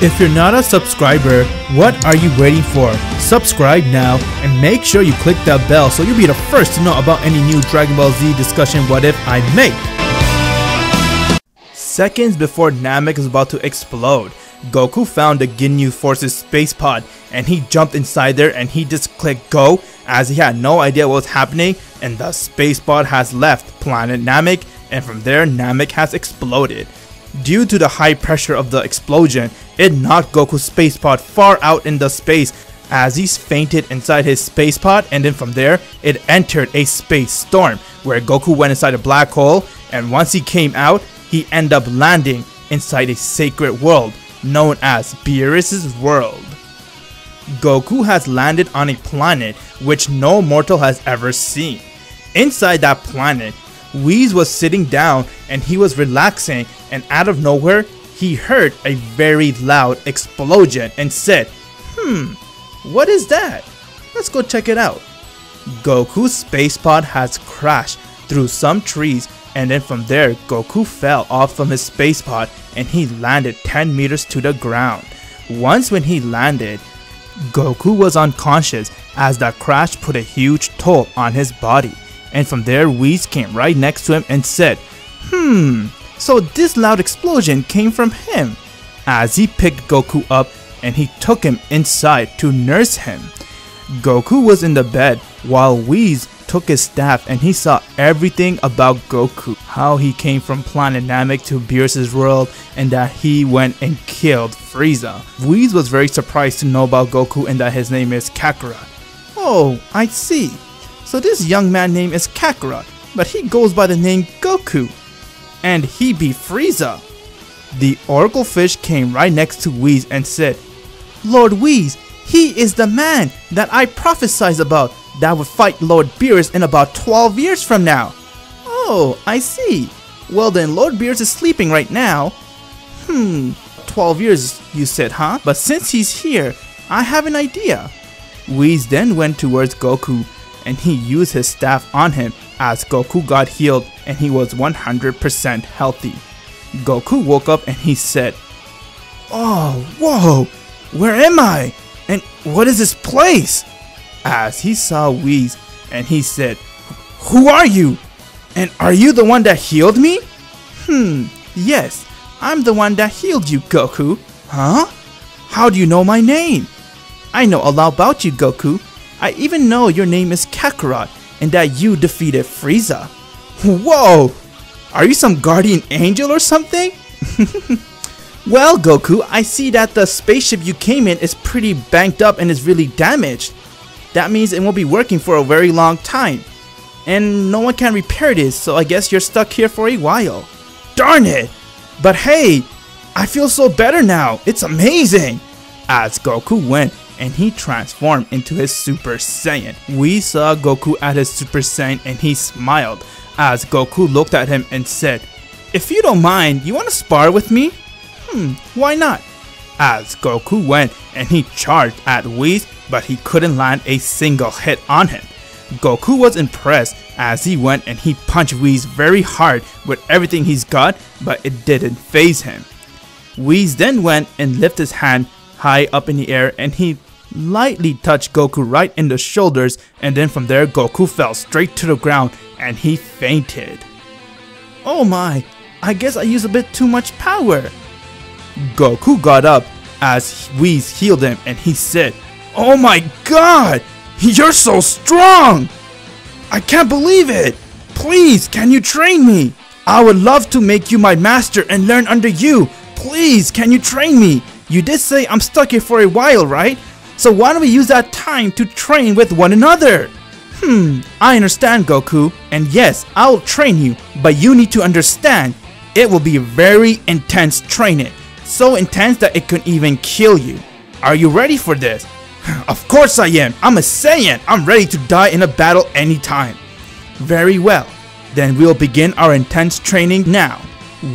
If you're not a subscriber, what are you waiting for? Subscribe now and make sure you click that bell so you'll be the first to know about any new Dragon Ball Z discussion what if I make. Seconds before Namek is about to explode, Goku found the Ginyu Force's space pod and he jumped inside there and he just clicked go as he had no idea what was happening, and the space pod has left planet Namek, and from there Namek has exploded. Due to the high pressure of the explosion, it knocked Goku's space pod far out in the space as he fainted inside his space pod, and then from there it entered a space storm where Goku went inside a black hole, and once he came out he ended up landing inside a sacred world known as Beerus' world. Goku has landed on a planet which no mortal has ever seen. Inside that planet, Whis was sitting down and he was relaxing, and out of nowhere he heard a very loud explosion and said, what is that? Let's go check it out. Goku's space pod has crashed through some trees, and then from there Goku fell off from his space pod and he landed 10 meters to the ground. Once when he landed, Goku was unconscious as that crash put a huge toll on his body. And from there Whis came right next to him and said, so this loud explosion came from him. As he picked Goku up and he took him inside to nurse him. Goku was in the bed while Whis took his staff and he saw everything about Goku. How he came from planet Namek to Beerus' world, and that he went and killed Frieza. Whis was very surprised to know about Goku and that his name is Kakarot. Oh, I see. So this young man name is Kakarot, but he goes by the name Goku. And he beat Frieza. The Oracle Fish came right next to Whis and said, Lord Whis, he is the man that I prophesied about that would fight Lord Beerus in about 12 years from now. Oh, I see. Well then, Lord Beerus is sleeping right now. 12 years you said, huh? But since he's here, I have an idea. Whis then went towards Goku and he used his staff on him as Goku got healed and he was 100% healthy. Goku woke up and he said, oh, whoa, where am I? And what is this place? As he saw Whis and he said, who are you? And are you the one that healed me? Yes, I'm the one that healed you, Goku. Huh? How do you know my name? I know a lot about you, Goku. I even know your name is Kakarot and that you defeated Frieza. Whoa! Are you some guardian angel or something? Well, Goku, I see that the spaceship you came in is pretty banked up and is really damaged. That means it won't be working for a very long time. And no one can repair this, so I guess you're stuck here for a while. Darn it! But hey, I feel so better now. It's amazing! As Goku went and he transformed into his Super Saiyan. We saw Goku at his Super Saiyan and he smiled as Goku looked at him and said, if you don't mind, you want to spar with me? Why not? As Goku went and he charged at Whis, but he couldn't land a single hit on him. Goku was impressed as he went and he punched Whis very hard with everything he's got, but it didn't faze him. Whis then went and lifted his hand high up in the air and he lightly touched Goku right in the shoulders, and then from there Goku fell straight to the ground and he fainted. Oh my, I guess I used a bit too much power. Goku got up as Whis healed him and he said, oh my god, you're so strong! I can't believe it! Please, can you train me? I would love to make you my master and learn under you. Please, can you train me? You did say I'm stuck here for a while, right? So why don't we use that time to train with one another? I understand, Goku, and yes, I'll train you, but you need to understand, it will be very intense training. So intense that it could even kill you. Are you ready for this? Of course I am. I'm a Saiyan. I'm ready to die in a battle anytime. Very well. Then we'll begin our intense training now.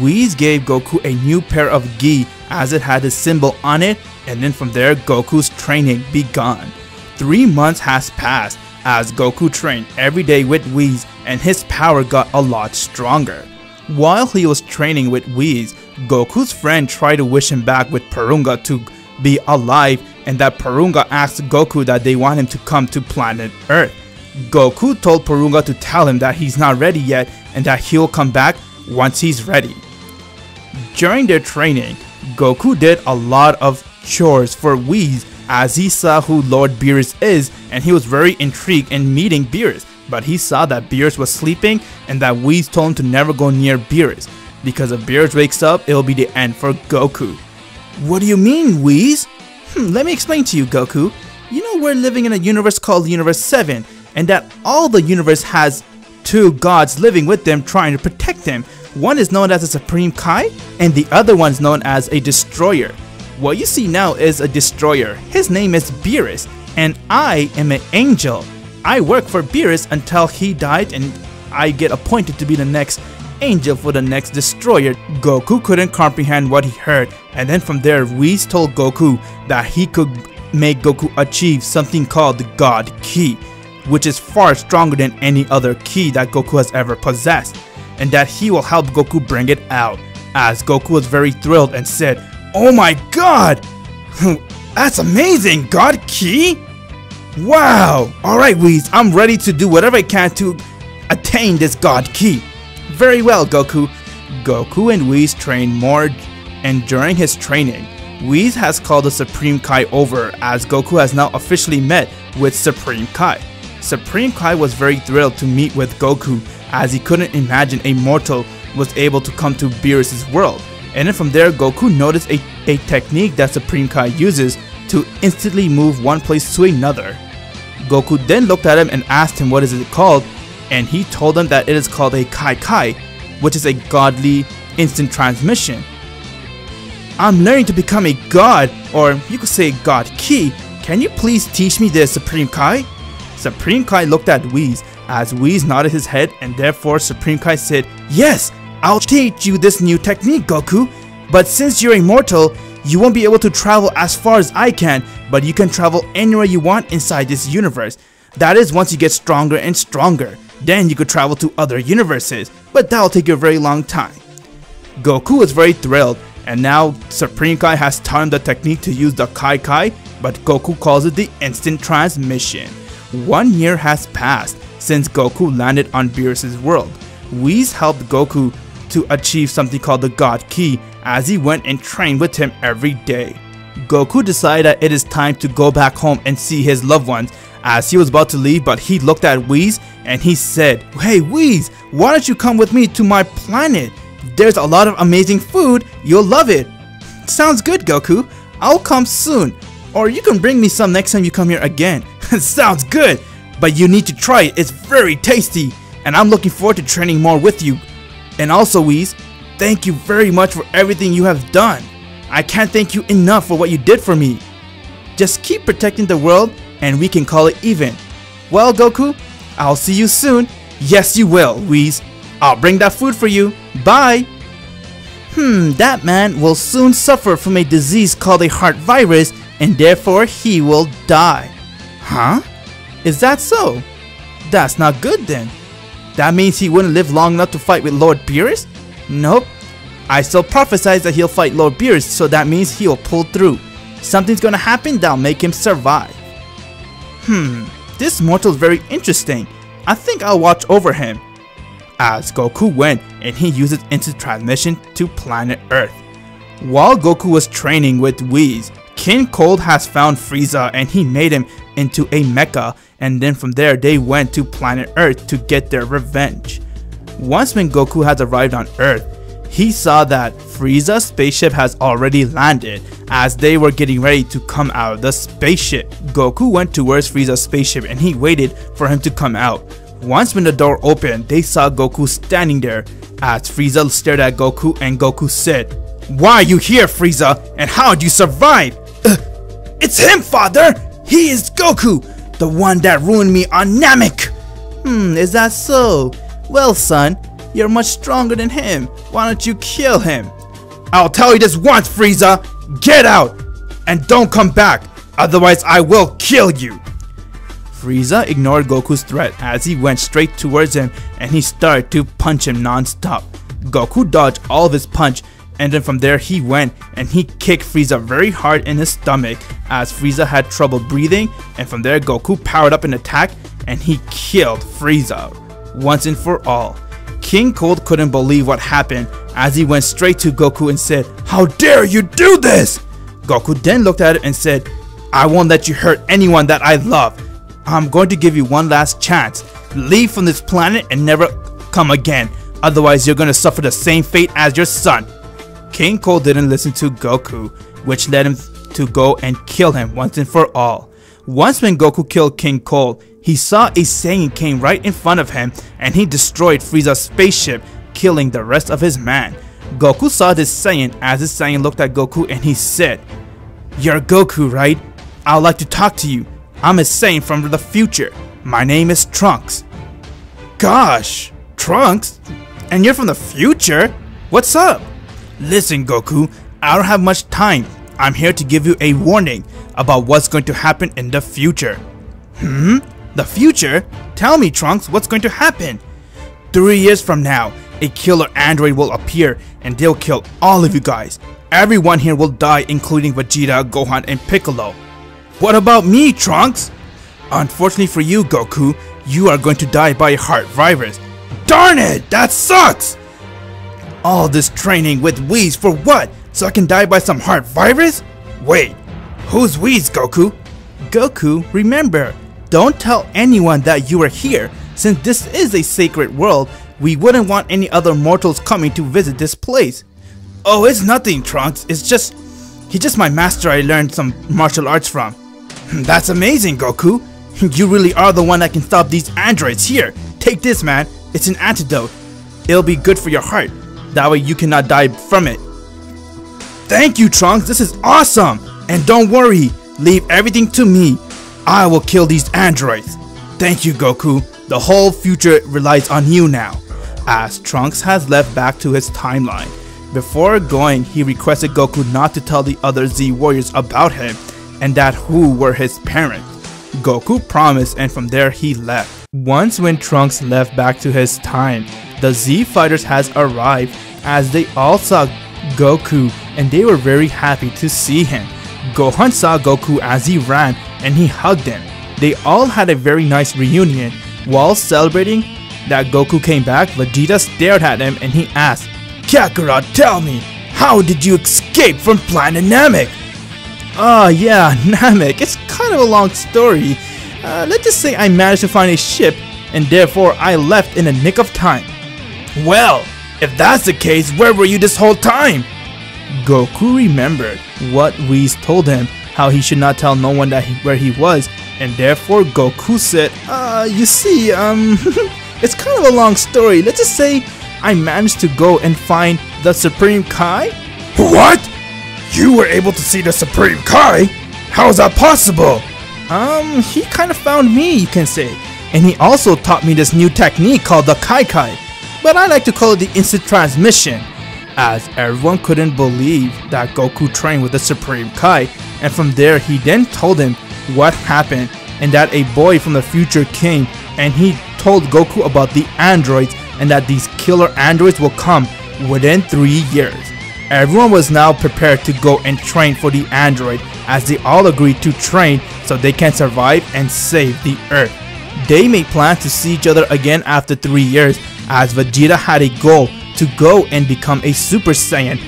Whis gave Goku a new pair of gi as it had a symbol on it, and then from there Goku's training began. 3 months has passed as Goku trained every day with Whis and his power got a lot stronger. While he was training with Whis, Goku's friend tried to wish him back with Porunga to be alive, and that Porunga asked Goku that they want him to come to planet Earth. Goku told Porunga to tell him that he's not ready yet and that he'll come back once he's ready. During their training, Goku did a lot of chores for Whis as he saw who Lord Beerus is, and he was very intrigued in meeting Beerus, but he saw that Beerus was sleeping and that Whis told him to never go near Beerus, because if Beerus wakes up, it'll be the end for Goku. What do you mean, Whis? Let me explain to you, Goku. You know we're living in a universe called Universe 7, and that all the universe has two gods living with them trying to protect them. One is known as a Supreme Kai, and the other one is known as a Destroyer. What you see now is a Destroyer. His name is Beerus, and I am an angel. I work for Beerus until he died, and I get appointed to be the next angel for the next Destroyer. Goku couldn't comprehend what he heard, and then from there, Whis told Goku that he could make Goku achieve something called the God Ki, which is far stronger than any other ki that Goku has ever possessed, and that he will help Goku bring it out. As Goku was very thrilled and said, "Oh my god! That's amazing! God Ki? Wow! Alright Whis, I'm ready to do whatever I can to attain this God Ki." Very well, Goku. Goku and Whis trained more, and during his training, Whis has called the Supreme Kai over as Goku has now officially met with Supreme Kai. Supreme Kai was very thrilled to meet with Goku as he couldn't imagine a mortal was able to come to Beerus' world. And then from there, Goku noticed a technique that Supreme Kai uses to instantly move one place to another. Goku then looked at him and asked him what is it called, and he told him that it is called a Kai Kai, which is a godly instant transmission. I'm learning to become a god, or you could say God Ki. Can you please teach me this, Supreme Kai? Supreme Kai looked at Whis as Whis nodded his head, and therefore Supreme Kai said, "Yes, I'll teach you this new technique, Goku. But since you're immortal, you won't be able to travel as far as I can, but you can travel anywhere you want inside this universe. That is once you get stronger and stronger. Then you could travel to other universes, but that'll take you a very long time." Goku was very thrilled, and now Supreme Kai has taught him the technique to use the Kai Kai, but Goku calls it the instant transmission. 1 year has passed since Goku landed on Beerus' world. Whis helped Goku to achieve something called the God Ki as he went and trained with him every day. Goku decided that it is time to go back home and see his loved ones as he was about to leave, but he looked at Whis and he said, "Hey Whis, why don't you come with me to my planet? There's a lot of amazing food, you'll love it." "Sounds good, Goku. I'll come soon. Or you can bring me some next time you come here again." "Sounds good, but you need to try it. It's very tasty, and I'm looking forward to training more with you. And also Whis, thank you very much for everything you have done. I can't thank you enough for what you did for me. Just keep protecting the world and we can call it even." "Well, Goku, I'll see you soon." "Yes, you will, Whis. I'll bring that food for you. Bye." That man will soon suffer from a disease called a heart virus, and therefore he will die. Huh? Is that so? That's not good then. That means he wouldn't live long enough to fight with Lord Beerus? Nope. I still prophesize that he'll fight Lord Beerus, so that means he'll pull through. Something's gonna happen that'll make him survive. This mortal's very interesting. I think I'll watch over him. As Goku went and he used his instant transmission to planet Earth. While Goku was training with Whis, King Cold has found Frieza and he made him into a mecha, and then from there they went to planet Earth to get their revenge. Once when Goku has arrived on Earth, he saw that Frieza's spaceship has already landed as they were getting ready to come out of the spaceship. Goku went towards Frieza's spaceship and he waited for him to come out. Once when the door opened, they saw Goku standing there as Frieza stared at Goku and Goku said, "Why are you here, Frieza, and how did you survive?" It's him, father! He is Goku, the one that ruined me on Namek! Is that so? Well son, you're much stronger than him. Why don't you kill him? I'll tell you this once, Frieza! Get out! And don't come back, otherwise I will kill you! Frieza ignored Goku's threat as he went straight towards him and he started to punch him non-stop. Goku dodged all of his punch And then from there he went and he kicked Frieza very hard in his stomach as Frieza had trouble breathing, and from there Goku powered up an attack and he killed Frieza once and for all. King Cold couldn't believe what happened as he went straight to Goku and said, "How dare you do this?" Goku then looked at him and said, "I won't let you hurt anyone that I love. I'm going to give you one last chance. Leave from this planet and never come again. Otherwise you're going to suffer the same fate as your son." King Cold didn't listen to Goku, which led him to go and kill him once and for all. Once when Goku killed King Cold, he saw a Saiyan came right in front of him and he destroyed Frieza's spaceship, killing the rest of his man. Goku saw this Saiyan as the Saiyan looked at Goku and he said, "You're Goku, right? I'd like to talk to you. I'm a Saiyan from the future. My name is Trunks." "Gosh, Trunks? And you're from the future? What's up?" "Listen, Goku, I don't have much time. I'm here to give you a warning about what's going to happen in the future." The future? Tell me, Trunks, what's going to happen? 3 years from now, a killer android will appear and they'll kill all of you guys. Everyone here will die, including Vegeta, Gohan, and Piccolo." "What about me, Trunks?" "Unfortunately for you, Goku, you are going to die by a heart virus." "Darn it, that sucks!" "All this training with Whis for what? So I can die by some heart virus?" "Wait, who's Whis, Goku?" "Goku, remember, don't tell anyone that you are here. Since this is a sacred world, we wouldn't want any other mortals coming to visit this place." "Oh, it's nothing, Trunks. He's just my master I learned some martial arts from." "That's amazing, Goku. You really are the one that can stop these androids. Here, take this, man. It's an antidote. It'll be good for your heart. That way you cannot die from it." "Thank you, Trunks. This is awesome. And don't worry. Leave everything to me. I will kill these androids." "Thank you, Goku. The whole future relies on you now." As Trunks has left back to his timeline. Before going, he requested Goku not to tell the other Z warriors about him and that who were his parents. Goku promised, and from there he left. Once when Trunks left back to his time, the Z fighters has arrived as they all saw Goku and they were very happy to see him. Gohan saw Goku as he ran and he hugged him. They all had a very nice reunion. While celebrating that Goku came back, Vegeta stared at him and he asked, "Kakarot, tell me, how did you escape from Planet Namek?" Yeah, Namek. It's kind of a long story. Let's just say I managed to find a ship and therefore I left in the nick of time." "Well, if that's the case, where were you this whole time?" Goku remembered what Whis told him, how he should not tell no one that where he was, and therefore Goku said, you see, it's kind of a long story. Let's just say I managed to go and find the Supreme Kai." "What? You were able to see the Supreme Kai? How is that possible?" He kind of found me, you can say. And he also taught me this new technique called the Kai Kai. But I like to call it the instant transmission. As everyone couldn't believe that Goku trained with the Supreme Kai. And from there, he then told him what happened and that a boy from the future came and he told Goku about the androids and that these killer androids will come within 3 years. Everyone was now prepared to go and train for the android as they all agreed to train so they can survive and save the Earth. They made plans to see each other again after 3 years as Vegeta had a goal to go and become a Super Saiyan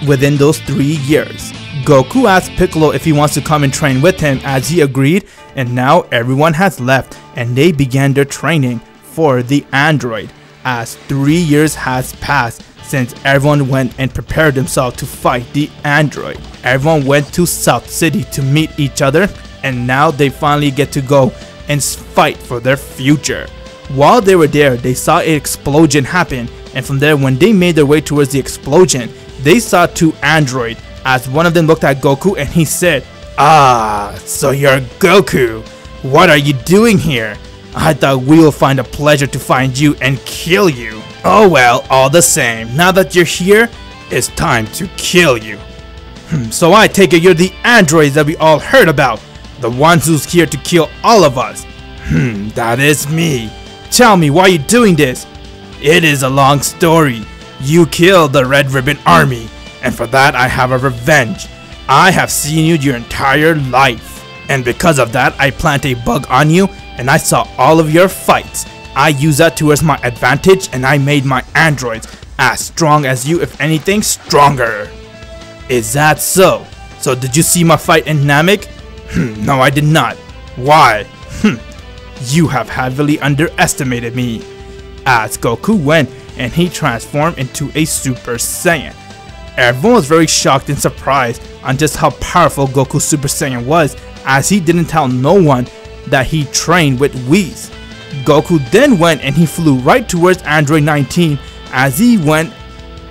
within those 3 years. Goku asked Piccolo if he wants to come and train with him as he agreed, and now everyone has left and they began their training for the android. As 3 years has passed since everyone went and prepared themselves to fight the android. Everyone went to South City to meet each other and now they finally get to go and fight for their future. While they were there, they saw an explosion happen, and from there when they made their way towards the explosion, they saw 2 androids as one of them looked at Goku and he said, "Ah, so you're Goku. What are you doing here? I thought we will find a pleasure to find you and kill you. Oh well, all the same, now that you're here, it's time to kill you. So I take it you're the androids that we all heard about, the ones who's here to kill all of us." That is me. "Tell me, why are you doing this?" "It is a long story. You killed the Red Ribbon Army. and for that I have a revenge. I have seen you your entire life, and because of that I plant a bug on you, and I saw all of your fights. I used that towards my advantage, and I made my androids as strong as you, if anything stronger. Is that so? So did you see my fight in Namek? No, I did not. Why? You have heavily underestimated me. As Goku went and he transformed into a Super Saiyan. Everyone was very shocked and surprised on just how powerful Goku Super Saiyan was, as he didn't tell no one that he trained with Whis. Goku then went and he flew right towards Android 19 as he went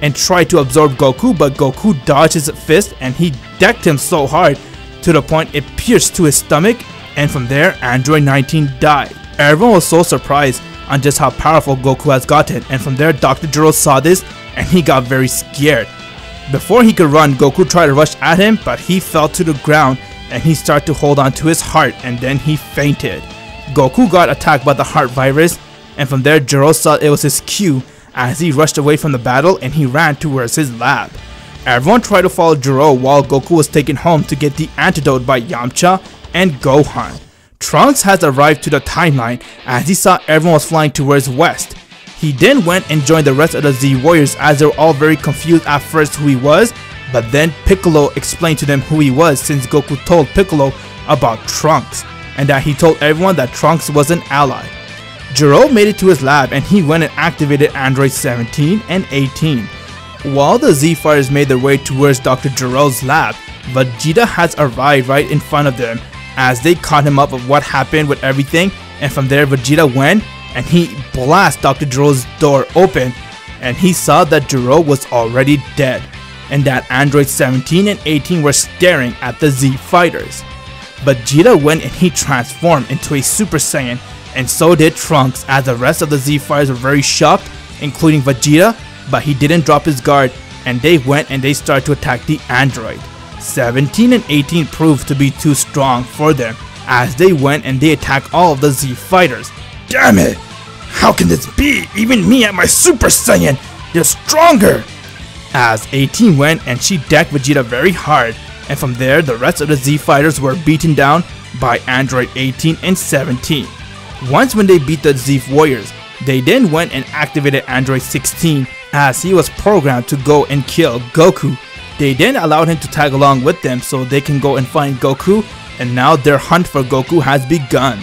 and tried to absorb Goku, but Goku dodged his fist and he decked him so hard to the point it pierced to his stomach, and from there Android 19 died. Everyone was so surprised on just how powerful Goku has gotten, and from there Dr. Gero saw this and he got very scared. Before he could run, Goku tried to rush at him, but he fell to the ground and he started to hold on to his heart, and then he fainted. Goku got attacked by the heart virus, and from there Gero saw it was his cue as he rushed away from the battle and he ran towards his lab. Everyone tried to follow Gero while Goku was taken home to get the antidote by Yamcha and Gohan. Trunks has arrived to the timeline as he saw everyone was flying towards west. He then went and joined the rest of the Z Warriors, as they were all very confused at first who he was, but then Piccolo explained to them who he was, since Goku told Piccolo about Trunks, and that he told everyone that Trunks was an ally. Gero made it to his lab and he went and activated Android 17 and 18. While the Z Fighters made their way towards Dr. Gero's lab, Vegeta has arrived right in front of them as they caught him up of what happened with everything, and from there Vegeta went and he blasted Dr. Gero's door open, and he saw that Gero was already dead and that Android 17 and 18 were staring at the Z Fighters. Vegeta went and he transformed into a Super Saiyan, and so did Trunks, as the rest of the Z Fighters were very shocked, including Vegeta, but he didn't drop his guard and they went and they started to attack the android. 17 and 18 proved to be too strong for them as they went and they attacked all of the Z Fighters. Damn it! How can this be? Even me at my Super Saiyan, they're stronger! As 18 went and she decked Vegeta very hard, and from there the rest of the Z Fighters were beaten down by Android 18 and 17. Once when they beat the Z Warriors, they then went and activated Android 16 as he was programmed to go and kill Goku. They then allowed him to tag along with them so they can go and find Goku, and now their hunt for Goku has begun.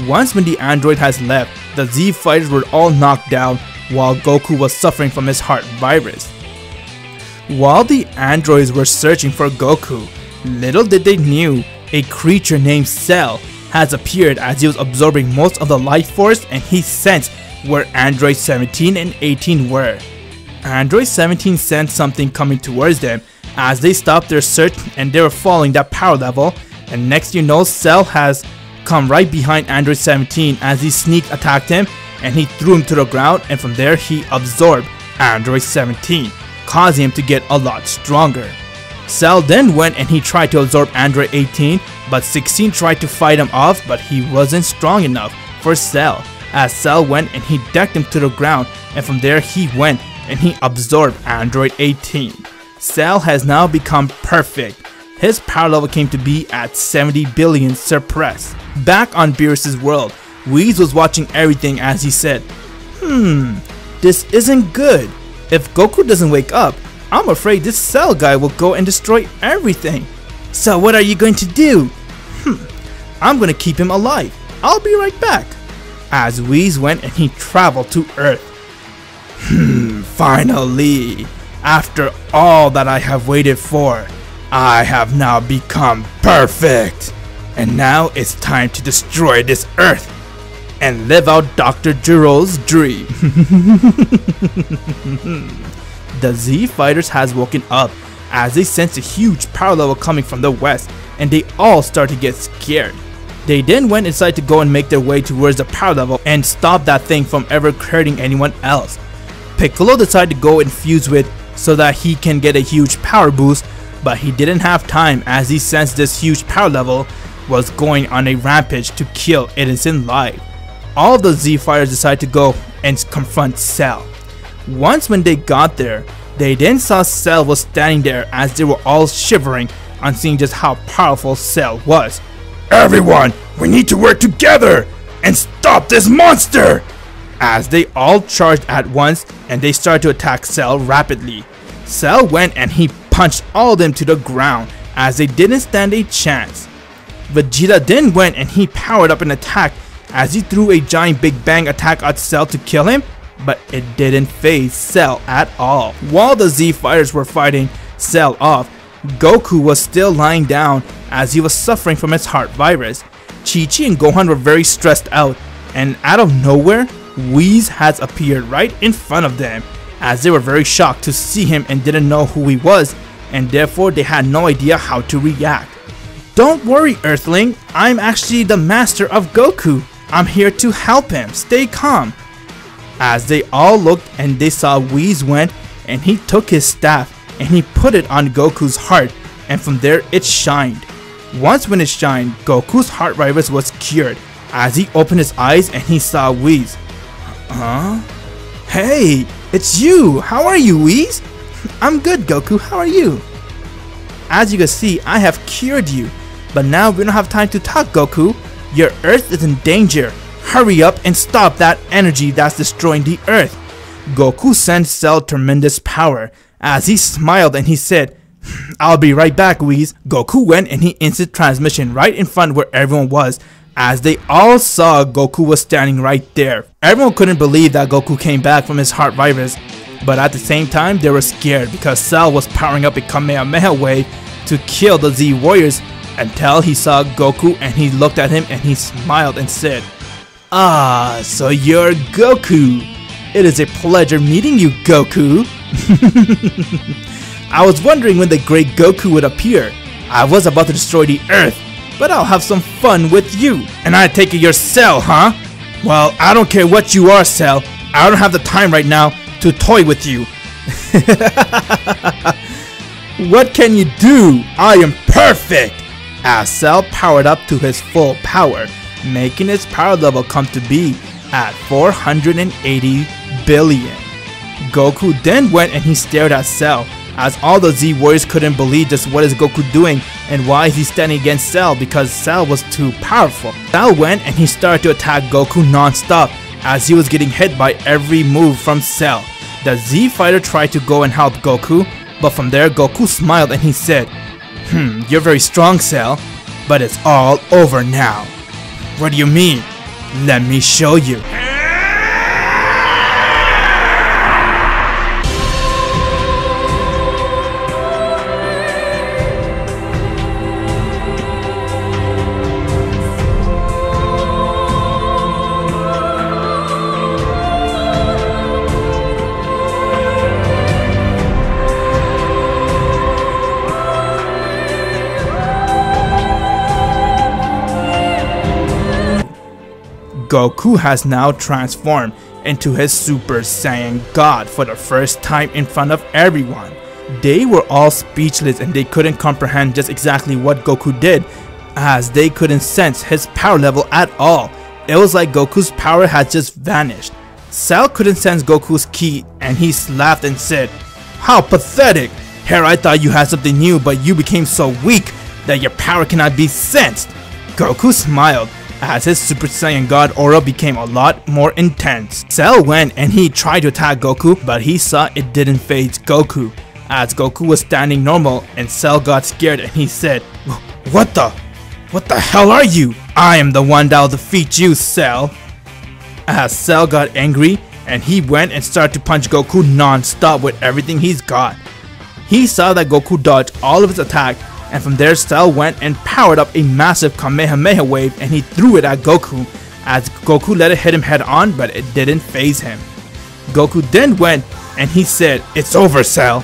Once when the android has left, the Z Fighters were all knocked down while Goku was suffering from his heart virus. While the androids were searching for Goku, little did they knew a creature named Cell has appeared as he was absorbing most of the life force, and he sensed where Android 17 and 18 were. Android 17 sensed something coming towards them as they stopped their search and they were following that power level, and next you know Cell has come right behind Android 17 as he sneak attacked him and he threw him to the ground, and from there he absorbed Android 17, causing him to get a lot stronger. Cell then went and he tried to absorb Android 18, but 16 tried to fight him off, but he wasn't strong enough for Cell, as Cell went and he decked him to the ground, and from there he went and he absorbed Android 18. Cell has now become perfect. His power level came to be at 70 billion suppressed. Back on Beerus' world, Whis was watching everything as he said, this isn't good. If Goku doesn't wake up, I'm afraid this Cell guy will go and destroy everything. So what are you going to do? I'm gonna keep him alive. I'll be right back. As Whis went and he traveled to Earth. Finally, after all that I have waited for, I have now become perfect. And now it's time to destroy this Earth and live out Dr. Gero's dream. The Z Fighters has woken up as they sense a huge power level coming from the west, and they all start to get scared. They then went inside to go and make their way towards the power level and stop that thing from ever hurting anyone else. Piccolo decided to go and fuse with so that he can get a huge power boost, but he didn't have time as he sensed this huge power level was going on a rampage to kill innocent life. All the Z Fighters decided to go and confront Cell. Once when they got there, They then saw Cell was standing there as they were all shivering on seeing just how powerful Cell was. "Everyone, we need to work together and stop this monster!" As they all charged at once and they started to attack Cell rapidly. Cell went and he punched all of them to the ground as they didn't stand a chance. Vegeta then went and he powered up an attack as he threw a giant Big Bang attack at Cell to kill him, but it didn't phase Cell at all. While the Z fighters were fighting Cell off, Goku was still lying down as he was suffering from his heart virus. Chi-Chi and Gohan were very stressed out, and out of nowhere, Whis has appeared right in front of them, as they were very shocked to see him and didn't know who he was, and therefore they had no idea how to react. "Don't worry, Earthling, I'm actually the master of Goku. I'm here to help him, stay calm." As they all looked and they saw Whis went and he took his staff and he put it on Goku's heart, and from there it shined. Once when it shined, Goku's heart virus was cured as he opened his eyes and he saw Whis. "Huh? Hey, it's you! How are you, Whis?" "I'm good, Goku, how are you?" "As you can see, I have cured you, but now we don't have time to talk, Goku. Your Earth is in danger. Hurry up and stop that energy that's destroying the Earth." Goku sent Cell tremendous power as he smiled and he said, "I'll be right back, Whis." Goku went and he instant transmission right in front where everyone was, as they all saw Goku was standing right there. Everyone couldn't believe that Goku came back from his heart virus, but at the same time they were scared because Cell was powering up a Kamehameha wave to kill the Z Warriors until he saw Goku and he looked at him and he smiled and said, "Ah, so you're Goku. It is a pleasure meeting you, Goku." "I was wondering when the great Goku would appear. I was about to destroy the Earth, but I'll have some fun with you." "And I take it you're Cell, huh? Well, I don't care what you are, Cell. I don't have the time right now to toy with you." "What can you do? I am perfect!" As Cell powered up to his full power, making his power level come to be at 480 billion. Goku then went and he stared at Cell, as all the Z Warriors couldn't believe just what is Goku doing and why is he standing against Cell, because Cell was too powerful. Cell went and he started to attack Goku non-stop as he was getting hit by every move from Cell. The Z fighter tried to go and help Goku, but from there Goku smiled and he said, "You're very strong, Cell, but it's all over now." "What do you mean?" "Let me show you." Goku has now transformed into his Super Saiyan God for the first time in front of everyone. They were all speechless and they couldn't comprehend just exactly what Goku did, as they couldn't sense his power level at all. It was like Goku's power had just vanished. Cell couldn't sense Goku's ki and he laughed and said, "How pathetic! Here I thought you had something new, but you became so weak that your power cannot be sensed." Goku smiled as his Super Saiyan God aura became a lot more intense. Cell went and he tried to attack Goku, but he saw it didn't phase Goku, as Goku was standing normal and Cell got scared and he said, What the hell are you? I am the one that'll defeat you, Cell." As Cell got angry and he went and started to punch Goku non-stop with everything he's got. He saw that Goku dodged all of his attack, and from there Cell went and powered up a massive Kamehameha wave and he threw it at Goku, as Goku let it hit him head on, but it didn't phase him. Goku then went and he said, "It's over, Cell."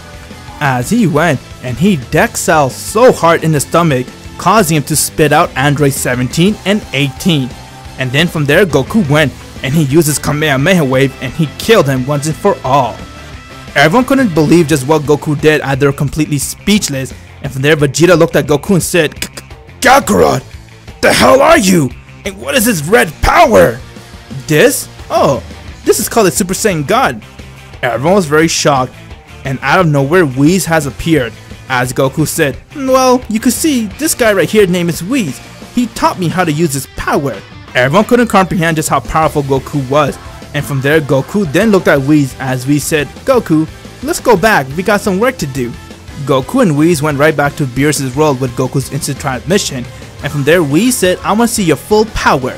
As he went and he decked Cell so hard in the stomach, causing him to spit out Android 17 and 18. And then from there Goku went and he used his Kamehameha wave and he killed him once and for all. Everyone couldn't believe just what Goku did, as they were completely speechless. And from there Vegeta looked at Goku and said, "Kakarot, the hell are you? And what is this red power?" "This? Oh, this is called a Super Saiyan God." Everyone was very shocked, and out of nowhere Whis has appeared. As Goku said, "Well, you could see this guy right here name is Whis. He taught me how to use his power." Everyone couldn't comprehend just how powerful Goku was, and from there Goku then looked at Whis as Whis said, "Goku, let's go back, we got some work to do." Goku and Whis went right back to Beerus' world with Goku's instant transmission, and from there Whis said, "I want to see your full power."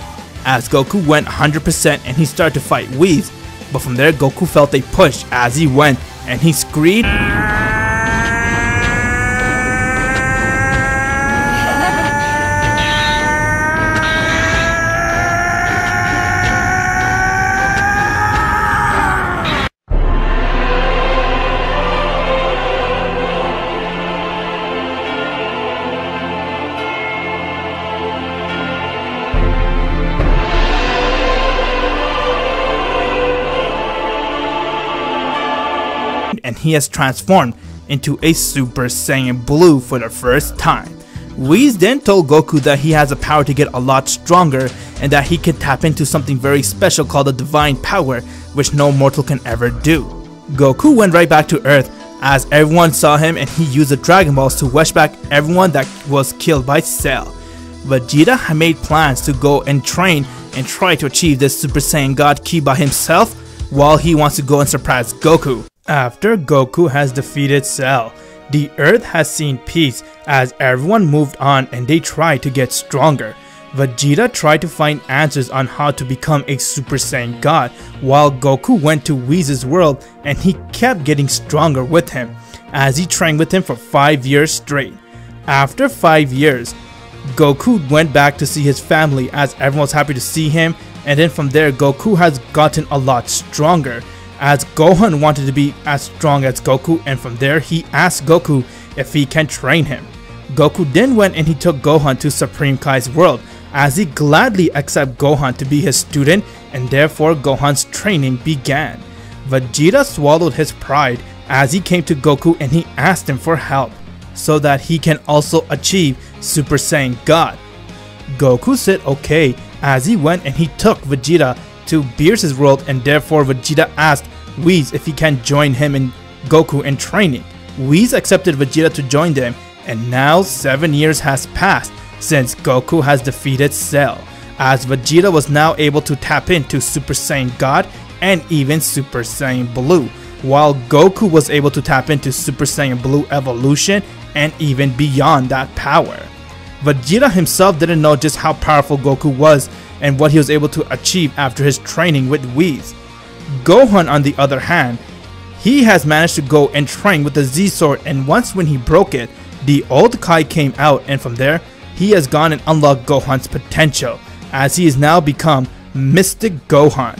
As Goku went 100% and he started to fight Whis, but from there Goku felt a push as he went and he screamed. And he has transformed into a Super Saiyan Blue for the first time. Whis then told Goku that he has a power to get a lot stronger and that he can tap into something very special called the Divine Power, which no mortal can ever do. Goku went right back to Earth as everyone saw him, and he used the Dragon Balls to wish back everyone that was killed by Cell. Vegeta had made plans to go and train and try to achieve this Super Saiyan God Ki by himself, while he wants to go and surprise Goku. After Goku has defeated Cell, the Earth has seen peace as everyone moved on and they tried to get stronger. Vegeta tried to find answers on how to become a Super Saiyan God, while Goku went to Whis' world and he kept getting stronger with him as he trained with him for 5 years straight. After 5 years, Goku went back to see his family as everyone was happy to see him, and then from there Goku has gotten a lot stronger as Gohan wanted to be as strong as Goku, and from there he asked Goku if he can train him. Goku then went and he took Gohan to Supreme Kai's world as he gladly accepted Gohan to be his student, and therefore Gohan's training began. Vegeta swallowed his pride as he came to Goku and he asked him for help so that he can also achieve Super Saiyan God. Goku said okay as he went and he took Vegeta to Beerus' world, and therefore Vegeta asked Whis if he can join him and Goku in training. Whis accepted Vegeta to join them, and now 7 years has passed since Goku has defeated Cell, as Vegeta was now able to tap into Super Saiyan God and even Super Saiyan Blue, while Goku was able to tap into Super Saiyan Blue Evolution and even beyond that power. Vegeta himself didn't know just how powerful Goku was and what he was able to achieve after his training with Whis. Gohan, on the other hand, he has managed to go and train with the Z Sword, and once when he broke it, the old Kai came out, and from there, he has gone and unlocked Gohan's potential, as he has now become Mystic Gohan.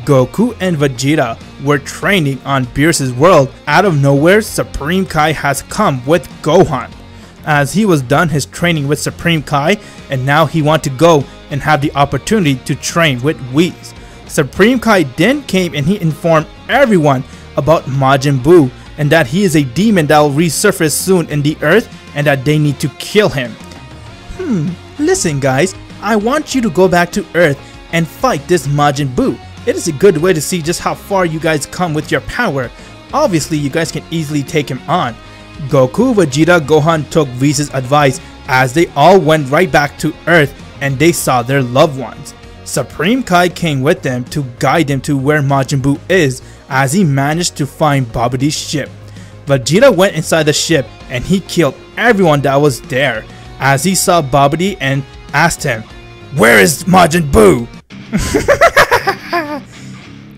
Goku and Vegeta were training on Beerus' world. Out of nowhere, Supreme Kai has come with Gohan, as he was done his training with Supreme Kai, and now he wanted to go and have the opportunity to train with Whis. Supreme Kai then came and he informed everyone about Majin Buu, and that he is a demon that will resurface soon in the earth and that they need to kill him. Listen guys, I want you to go back to Earth and fight this Majin Buu. It is a good way to see just how far you guys come with your power. Obviously you guys can easily take him on. Goku, Vegeta, Gohan took Whis' advice as they all went right back to Earth and they saw their loved ones. Supreme Kai came with them to guide them to where Majin Buu is, as he managed to find Babidi's ship. Vegeta went inside the ship and he killed everyone that was there, as he saw Babidi and asked him, "Where is Majin Buu?"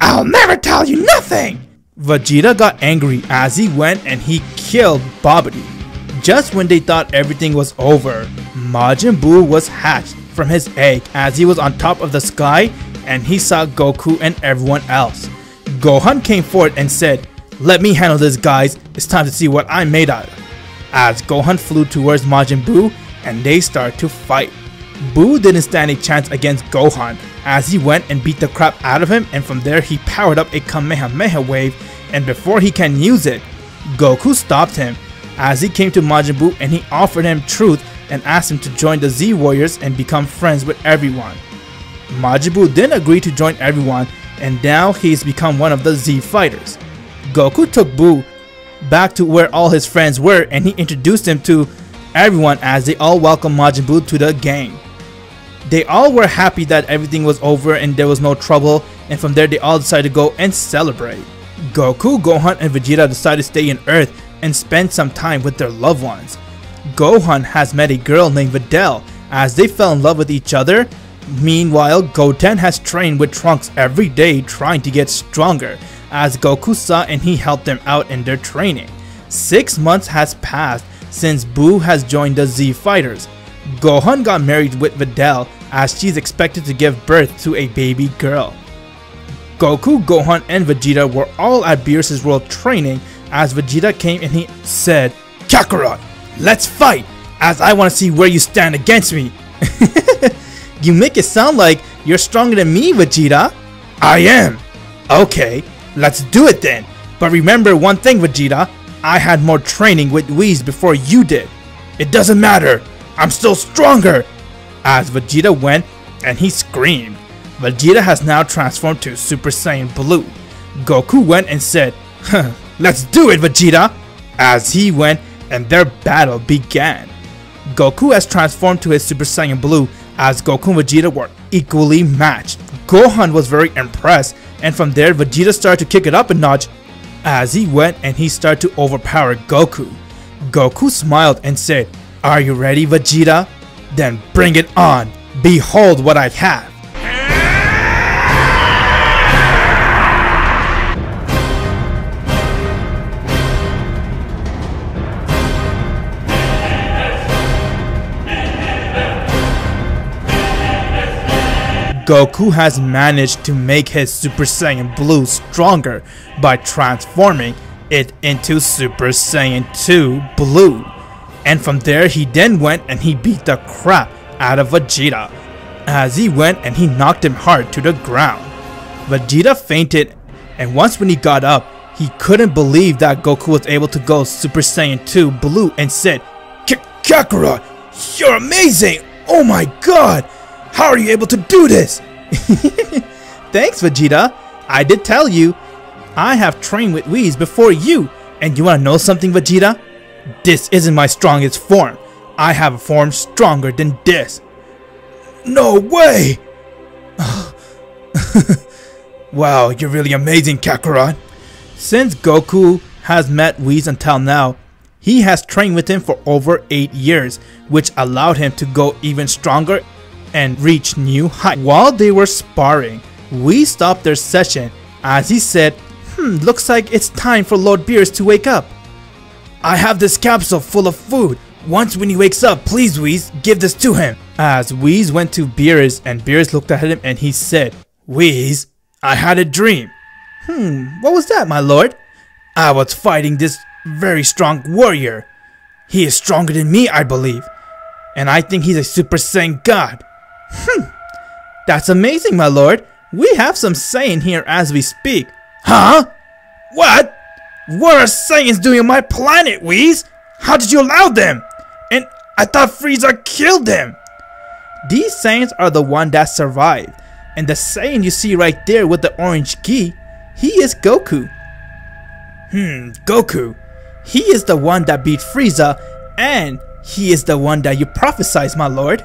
"I'll never tell you nothing!" Vegeta got angry as he went and he killed Babidi. Just when they thought everything was over, Majin Buu was hatched from his egg as he was on top of the sky and he saw Goku and everyone else. Gohan came forward and said, "Let me handle this guys, it's time to see what I'm made out of." As Gohan flew towards Majin Buu and they started to fight. Buu didn't stand a chance against Gohan as he went and beat the crap out of him, and from there he powered up a Kamehameha wave, and before he can use it, Goku stopped him as he came to Majin Buu and he offered him truth and asked him to join the Z Warriors and become friends with everyone. Majin Buu then agreed to join everyone, and now he's become one of the Z Fighters. Goku took Buu back to where all his friends were, and he introduced him to everyone as they all welcomed Majin Buu to the gang. They all were happy that everything was over and there was no trouble, and from there they all decided to go and celebrate. Goku, Gohan, and Vegeta decided to stay on Earth and spend some time with their loved ones. Gohan has met a girl named Videl as they fell in love with each other. Meanwhile, Goten has trained with Trunks every day trying to get stronger, as Goku saw and he helped them out in their training. 6 months has passed since Buu has joined the Z Fighters. Gohan got married with Videl as she's expected to give birth to a baby girl. Goku, Gohan, and Vegeta were all at Beerus' world training as Vegeta came and he said, "Kakarot, let's fight, as I want to see where you stand against me." You make it sound like you're stronger than me, Vegeta. I am. Okay, let's do it then. But remember one thing, Vegeta. I had more training with Whis before you did. It doesn't matter. I'm still stronger. As Vegeta went and he screamed. Vegeta has now transformed to Super Saiyan Blue. Goku went and said, "Let's do it, Vegeta." As he went and their battle began. Goku has transformed to his Super Saiyan Blue as Goku and Vegeta were equally matched. Gohan was very impressed, and from there Vegeta started to kick it up a notch as he went and he started to overpower Goku. Goku smiled and said, "Are you ready, Vegeta? Then bring it on. Behold what I have." Goku has managed to make his Super Saiyan Blue stronger by transforming it into Super Saiyan 2 Blue. And from there he then went and he beat the crap out of Vegeta. As he went and he knocked him hard to the ground. Vegeta fainted, and once when he got up, he couldn't believe that Goku was able to go Super Saiyan 2 Blue and said, "Kakarot, you're amazing! Oh my god! How are you able to do this?" Thanks, Vegeta. I did tell you, I have trained with Whis before you. And you want to know something, Vegeta? This isn't my strongest form. I have a form stronger than this. No way! Wow, you're really amazing, Kakarot. Since Goku has met Whis until now, he has trained with him for over 8 years, which allowed him to go even stronger and reach new heights. While they were sparring, we stopped their session as he said, "Looks like it's time for Lord Beerus to wake up. I have this capsule full of food. Once when he wakes up, please Whis, give this to him." As Whis went to Beerus and Beerus looked at him and he said, "Whis, I had a dream." What was that, my lord?" "I was fighting this very strong warrior. He is stronger than me, I believe. And I think he's a Super Saiyan God." That's amazing, my lord. We have some Saiyan here as we speak." "Huh? What? What are Saiyans doing on my planet, Whis? How did you allow them? And I thought Frieza killed them." "These Saiyans are the one that survived. And the Saiyan you see right there with the orange gi, he is Goku." Goku. He is the one that beat Frieza, and he is the one that you prophesied, my lord."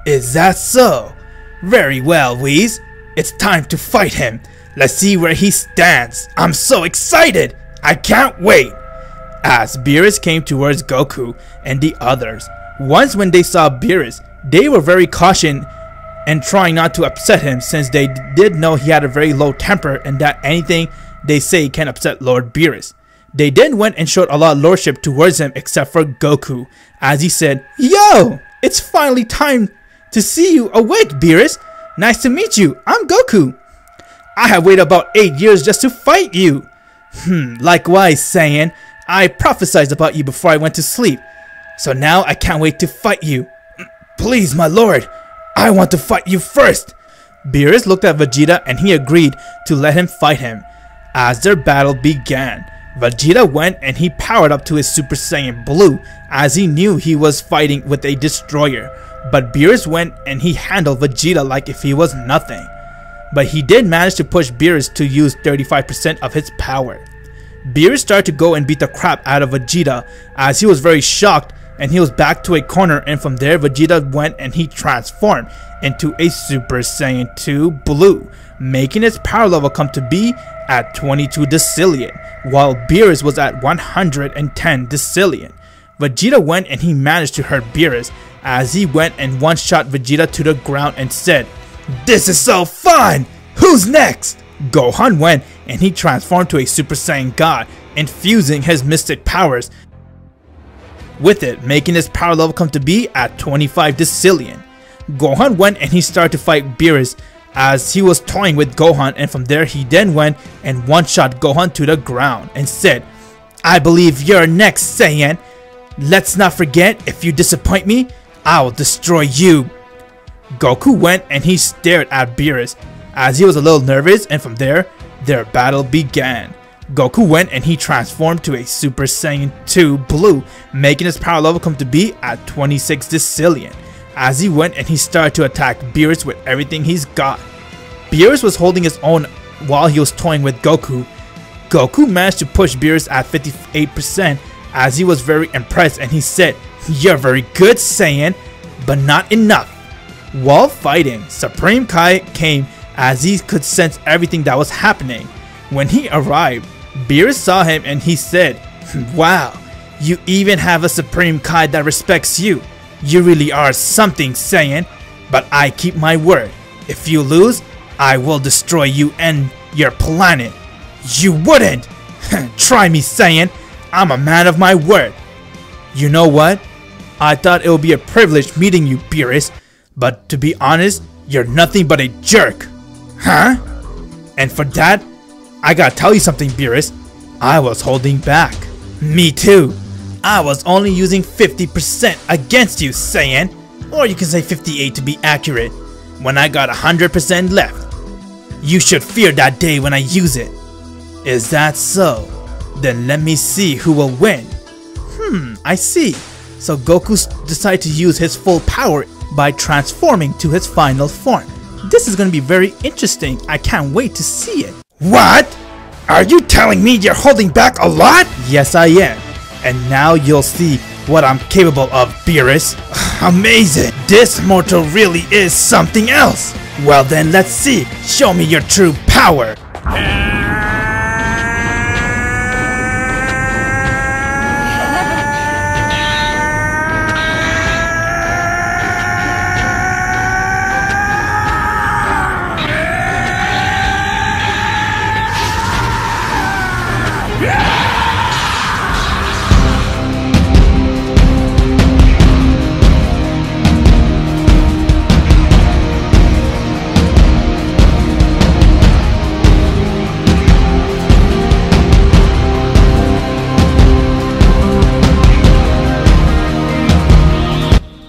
"Is that so? Very well, Whis. It's time to fight him. Let's see where he stands. I'm so excited. I can't wait." As Beerus came towards Goku and the others, once when they saw Beerus, they were very cautious and trying not to upset him, since they did know he had a very low temper and that anything they say can upset Lord Beerus. They then went and showed a lot of lordship towards him except for Goku, as he said, "Yo, it's finally time to see you awake, Beerus. Nice to meet you. I'm Goku. I have waited about 8 years just to fight you." Likewise, Saiyan. I prophesied about you before I went to sleep. So now I can't wait to fight you. Please, my lord. I want to fight you first." Beerus looked at Vegeta and he agreed to let him fight him. As their battle began, Vegeta went and he powered up to his Super Saiyan Blue, as he knew he was fighting with a destroyer. But Beerus went and he handled Vegeta like if he was nothing. But he did manage to push Beerus to use 35% of his power. Beerus started to go and beat the crap out of Vegeta as he was very shocked, and he was back to a corner, and from there Vegeta went and he transformed into a Super Saiyan 2 Blue, making his power level come to be at 22 decillion, while Beerus was at 110 decillion. Vegeta went and he managed to hurt Beerus as he went and one-shot Vegeta to the ground and said, "This is so fun! Who's next?" Gohan went and he transformed to a Super Saiyan God, infusing his mystic powers with it, making his power level come to be at 25 decillion. Gohan went and he started to fight Beerus as he was toying with Gohan, and from there he then went and one-shot Gohan to the ground and said, "I believe you're next, Saiyan. Let's not forget, if you disappoint me, I will destroy you." Goku went and he stared at Beerus as he was a little nervous, and from there, their battle began. Goku went and he transformed to a Super Saiyan 2 Blue, making his power level come to be at 26 decillion. As he went and he started to attack Beerus with everything he's got. Beerus was holding his own while he was toying with Goku. Goku managed to push Beerus at 58% as he was very impressed, and he said, "You're very good, Saiyan, but not enough." While fighting, Supreme Kai came as he could sense everything that was happening. When he arrived, Beerus saw him and he said, "Wow, you even have a Supreme Kai that respects you. You really are something, Saiyan, but I keep my word. If you lose, I will destroy you and your planet." "You wouldn't!" "Try me, Saiyan. I'm a man of my word." "You know what? I thought it would be a privilege meeting you, Beerus, but to be honest, you're nothing but a jerk." "Huh? And for that, I gotta tell you something, Beerus. I was holding back." "Me too. I was only using 50% against you, Saiyan. Or you can say 58 to be accurate, when I got 100% left. You should fear that day when I use it." "Is that so? Then let me see who will win." I see. So Goku decided to use his full power by transforming to his final form. This is going to be very interesting. I can't wait to see it. "What? Are you telling me you're holding back a lot?" "Yes, I am. And now you'll see what I'm capable of, Beerus." "Amazing! This mortal really is something else." "Well then, let's see. Show me your true power."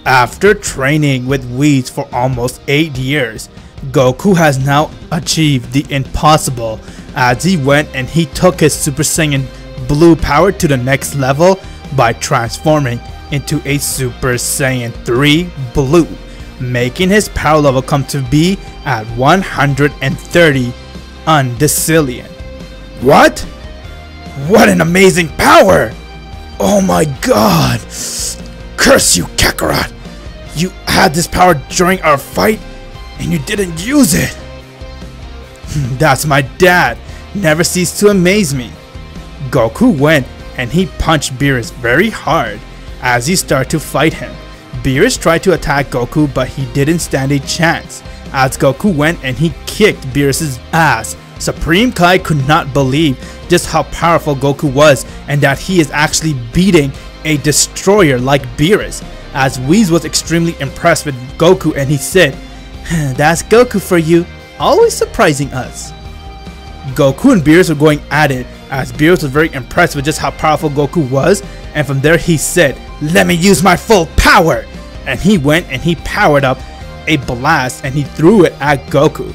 After training with Whis for almost 8 years, Goku has now achieved the impossible as he went and he took his Super Saiyan Blue power to the next level by transforming into a Super Saiyan 3 Blue, making his power level come to be at 130 undecillion. "What? What an amazing power! Oh my god! Curse you, Kakarot! You had this power during our fight and you didn't use it." "That's my dad. Never ceased to amaze me." Goku went and he punched Beerus very hard as he started to fight him. Beerus tried to attack Goku, but he didn't stand a chance as Goku went and he kicked Beerus's ass. Supreme Kai could not believe just how powerful Goku was and that he is actually beating a destroyer like Beerus, as Whis was extremely impressed with Goku and he said, "That's Goku for you, always surprising us." Goku and Beerus were going at it as Beerus was very impressed with just how powerful Goku was, and from there he said, "Let me use my full power," and he went and he powered up a blast and he threw it at Goku.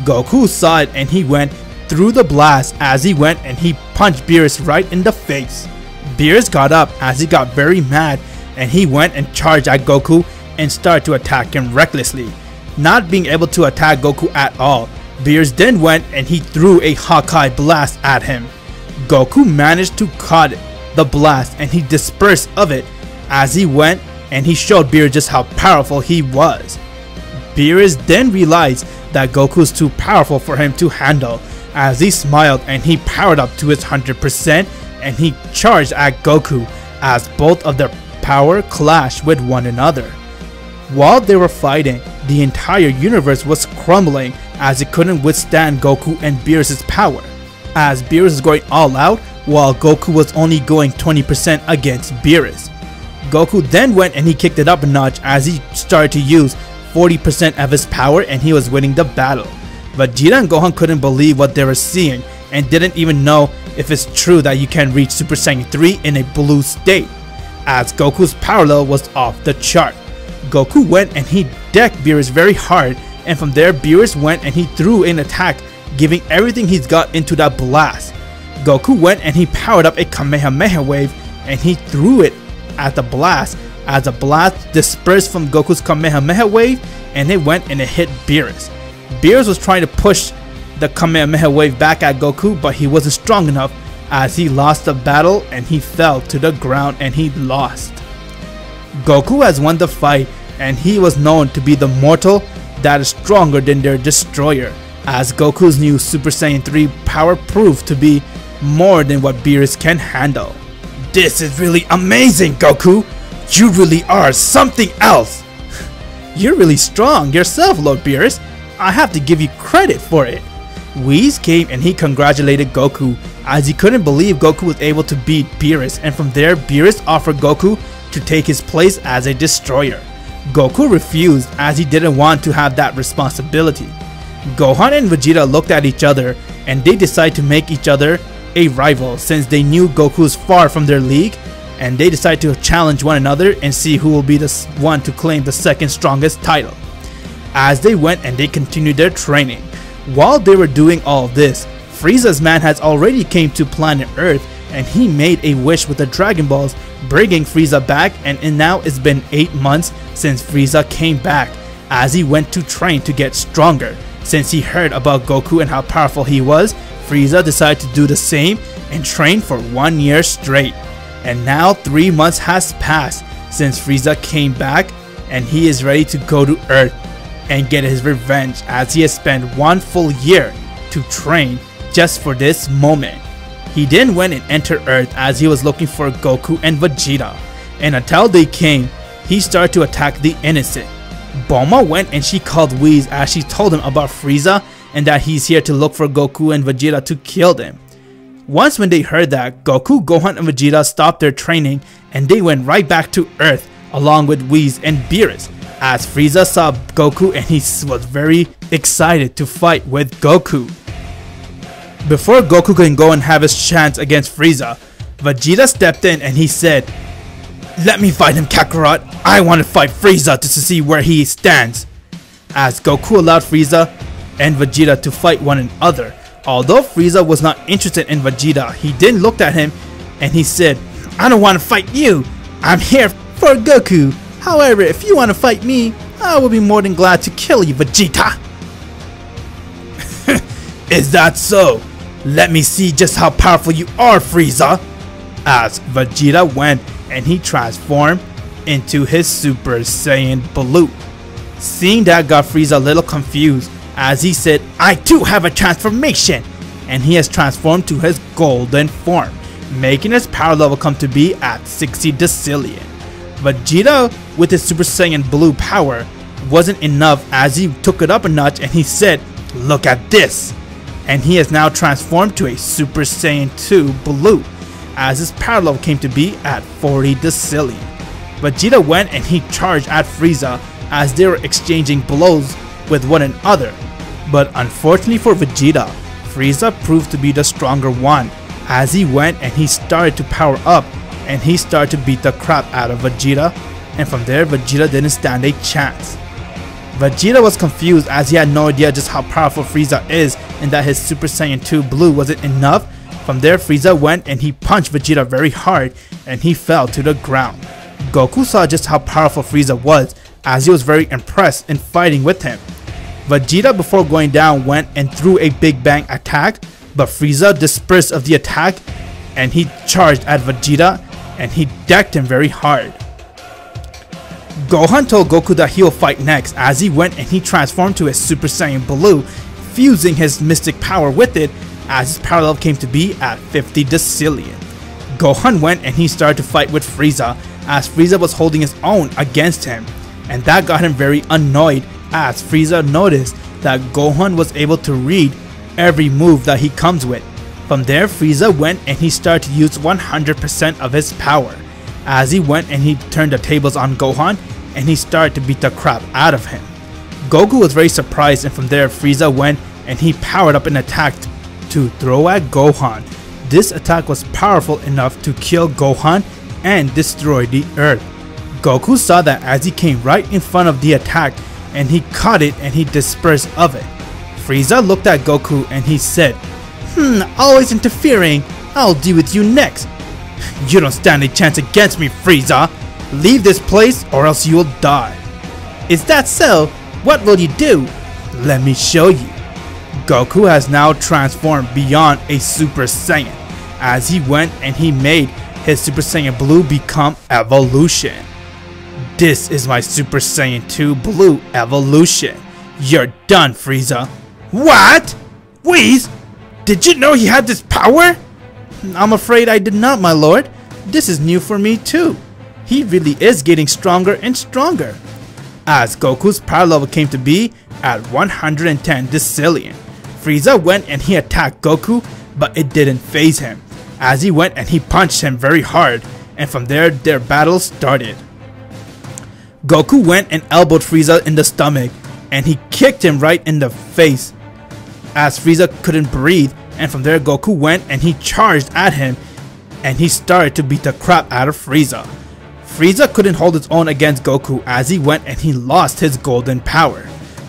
Goku saw it and he went through the blast as he went and he punched Beerus right in the face. Beerus got up as he got very mad and he went and charged at Goku and started to attack him recklessly. Not being able to attack Goku at all, Beerus then went and he threw a Hawkeye blast at him. Goku managed to caught the blast and he dispersed of it as he went, and he showed Beerus just how powerful he was. Beerus then realized that Goku is too powerful for him to handle as he smiled and he powered up to his 100% and he charged at Goku as both of their power clashed with one another. While they were fighting, the entire universe was crumbling as it couldn't withstand Goku and Beerus' power, as Beerus was going all out while Goku was only going 20% against Beerus. Goku then went and he kicked it up a notch as he started to use 40% of his power and he was winning the battle. Vegeta and Gohan couldn't believe what they were seeing and didn't even know if it's true that you can reach Super Saiyan 3 in a blue state, as Goku's power level was off the chart. Goku went and he decked Beerus very hard, and from there Beerus went and he threw an attack, giving everything he's got into that blast. Goku went and he powered up a Kamehameha wave and he threw it at the blast, as the blast dispersed from Goku's Kamehameha wave and it went and it hit Beerus. Beerus was trying to push the Kamehameha wave back at Goku, but he wasn't strong enough as he lost the battle and he fell to the ground and he lost. Goku has won the fight and he was known to be the mortal that is stronger than their destroyer, as Goku's new Super Saiyan 3 power proved to be more than what Beerus can handle. This is really amazing, Goku! You really are something else! You're really strong yourself, Lord Beerus. I have to give you credit for it. Whis came and he congratulated Goku as he couldn't believe Goku was able to beat Beerus, and from there Beerus offered Goku to take his place as a destroyer. Goku refused as he didn't want to have that responsibility. Gohan and Vegeta looked at each other and they decided to make each other a rival since they knew Goku was far from their league, and they decided to challenge one another and see who will be the one to claim the second strongest title. As they went and they continued their training. While they were doing all of this, Frieza's man has already came to planet Earth and he made a wish with the Dragon Balls, bringing Frieza back, and now it's been 8 months since Frieza came back as he went to train to get stronger. Since he heard about Goku and how powerful he was, Frieza decided to do the same and train for 1 year straight. And now 3 months has passed since Frieza came back and he is ready to go to Earth and get his revenge, as he has spent 1 full year to train just for this moment. He then went and entered Earth as he was looking for Goku and Vegeta, and until they came, he started to attack the innocent. Bulma went and she called Whis as she told him about Frieza and that he's here to look for Goku and Vegeta to kill them. Once when they heard that, Goku, Gohan and Vegeta stopped their training and they went right back to Earth along with Whis and Beerus, as Frieza saw Goku and he was very excited to fight with Goku. Before Goku can go and have his chance against Frieza, Vegeta stepped in and he said, "Let me fight him, Kakarot. I want to fight Frieza just to see where he stands." As Goku allowed Frieza and Vegeta to fight one another. Although Frieza was not interested in Vegeta, he then looked at him and he said, "I don't want to fight you. I'm here for Goku. However, if you want to fight me, I will be more than glad to kill you, Vegeta." "Is that so? Let me see just how powerful you are, Frieza." As Vegeta went and he transformed into his Super Saiyan Blue. Seeing that got Frieza a little confused, as he said, "I too have a transformation," and he has transformed to his golden form, making his power level come to be at 60 decillion. Vegeta with his Super Saiyan Blue power wasn't enough, as he took it up a notch and he said, "Look at this," and he has now transformed to a Super Saiyan 2 Blue, as his power level came to be at 40 decillion. Vegeta went and he charged at Frieza as they were exchanging blows with one another, but unfortunately for Vegeta, Frieza proved to be the stronger one, as he went and he started to power up and he started to beat the crap out of Vegeta, and from there Vegeta didn't stand a chance. Vegeta was confused as he had no idea just how powerful Frieza is and that his Super Saiyan 2 Blue wasn't enough. From there Frieza went and he punched Vegeta very hard and he fell to the ground. Goku saw just how powerful Frieza was, as he was very impressed in fighting with him. Vegeta before going down went and threw a Big Bang attack, but Frieza dispersed of the attack and he charged at Vegeta and he decked him very hard. Gohan told Goku that he'll fight next as he went and he transformed to his Super Saiyan Blue, fusing his mystic power with it as his power level came to be at 50 decillion. Gohan went and he started to fight with Frieza as Frieza was holding his own against him, and that got him very annoyed as Frieza noticed that Gohan was able to read every move that he comes with. From there, Frieza went and he started to use 100% of his power as he went and he turned the tables on Gohan and he started to beat the crap out of him. Goku was very surprised, and from there Frieza went and he powered up an attack to throw at Gohan. This attack was powerful enough to kill Gohan and destroy the earth. Goku saw that as he came right in front of the attack and he caught it and he dispersed of it. Frieza looked at Goku and he said, always interfering, I'll deal with you next. You don't stand a chance against me, Frieza. Leave this place or else you will die. Is that so? What will you do? Let me show you. Goku has now transformed beyond a Super Saiyan as he went and he made his Super Saiyan Blue become Evolution. This is my Super Saiyan 2 Blue Evolution. You're done, Frieza. What? Whis? Did you know he had this power? I'm afraid I did not, my lord. This is new for me too. He really is getting stronger and stronger. As Goku's power level came to be at 110 decillion, Frieza went and he attacked Goku, but it didn't phase him as he went and he punched him very hard, and from there their battle started. Goku went and elbowed Frieza in the stomach and he kicked him right in the face as Frieza couldn't breathe, and from there Goku went and he charged at him and he started to beat the crap out of Frieza. Frieza couldn't hold his own against Goku as he went and he lost his golden power.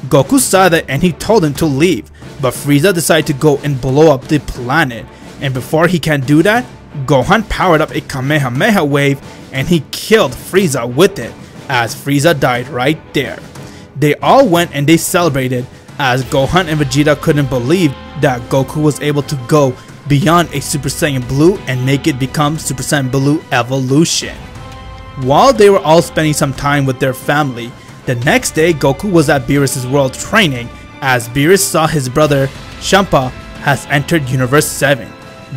Goku saw that and he told him to leave, but Frieza decided to go and blow up the planet, and before he can do that, Gohan powered up a Kamehameha wave and he killed Frieza with it as Frieza died right there. They all went and they celebrated as Gohan and Vegeta couldn't believe that Goku was able to go beyond a Super Saiyan Blue and make it become Super Saiyan Blue Evolution. While they were all spending some time with their family, the next day Goku was at Beerus' world training as Beerus saw his brother Champa has entered Universe 7.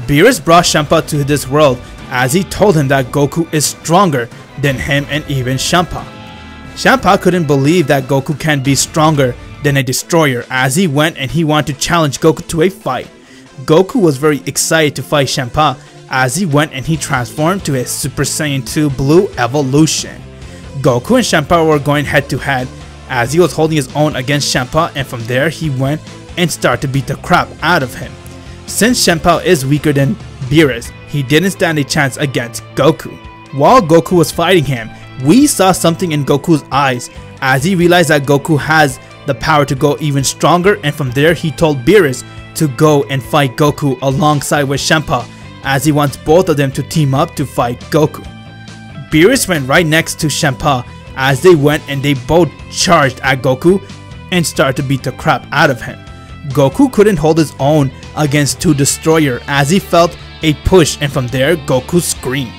Beerus brought Champa to this world as he told him that Goku is stronger than him and even Champa. Champa couldn't believe that Goku can be stronger than a destroyer as he went and he wanted to challenge Goku to a fight. Goku was very excited to fight Champa as he went and he transformed to his Super Saiyan 2 Blue Evolution. Goku and Champa were going head to head as he was holding his own against Champa, and from there he went and started to beat the crap out of him. Since Champa is weaker than Beerus, he didn't stand a chance against Goku. While Goku was fighting him, we saw something in Goku's eyes as he realized that Goku has the power to go even stronger, and from there he told Beerus to go and fight Goku alongside with Champa as he wants both of them to team up to fight Goku. Beerus went right next to Champa as they went and they both charged at Goku and started to beat the crap out of him. Goku couldn't hold his own against two Destroyer as he felt a push, and from there Goku screamed.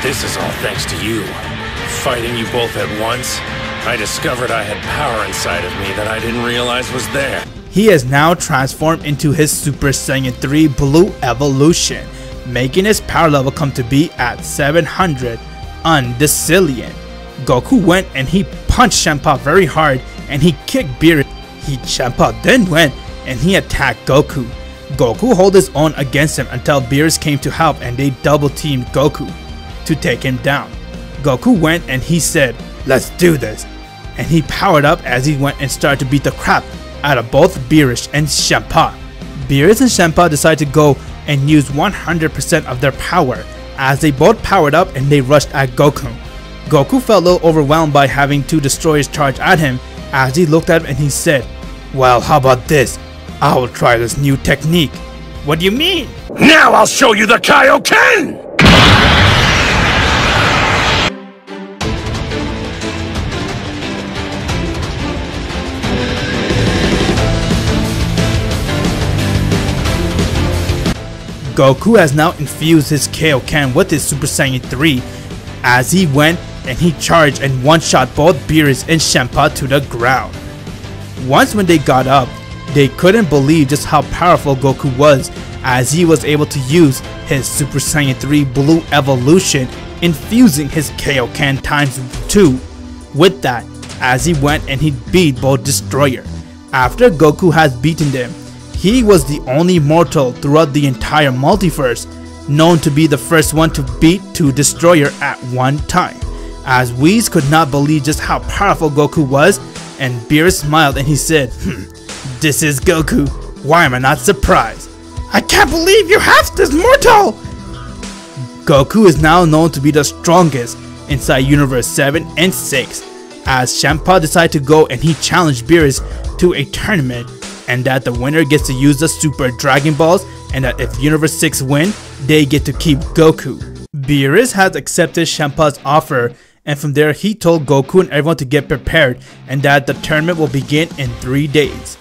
This is all thanks to you. Fighting you both at once, I discovered I had power inside of me that I didn't realize was there. He has now transformed into his Super Saiyan 3 Blue Evolution, making his power level come to be at 700 decillion. Goku went and he punched Champa very hard and he kicked Beerus. Champa then went and he attacked Goku. Goku held his own against him until Beerus came to help and they double teamed Goku to take him down. Goku went and he said, "Let's do this," and he powered up as he went and started to beat the crap out of both Beerus and Champa. Beerus and Champa decided to go and use 100% of their power as they both powered up and they rushed at Goku. Goku felt a little overwhelmed by having two destroyers charge at him as he looked at him and he said, Well, how about this? I will try this new technique. What do you mean? Now I'll show you the Kaioken! Goku has now infused his Kaioken with his Super Saiyan 3 as he went and he charged and one-shot both Beerus and Champa to the ground. Once when they got up, they couldn't believe just how powerful Goku was as he was able to use his Super Saiyan 3 Blue Evolution, infusing his Kaioken times 2 with that as he went and he beat both Destroyer. After Goku has beaten them, he was the only mortal throughout the entire multiverse known to be the first one to beat 2 Destroyer at one time, as Whis could not believe just how powerful Goku was, and Beerus smiled and he said, "This is Goku, why am I not surprised? I can't believe you have this mortal!" Goku is now known to be the strongest inside Universe 7 and 6, as Champa decided to go and he challenged Beerus to a tournament, and that the winner gets to use the Super Dragon Balls, and that if Universe 6 win, they get to keep Goku. Beerus has accepted Champa's offer, and from there he told Goku and everyone to get prepared and that the tournament will begin in 3 days.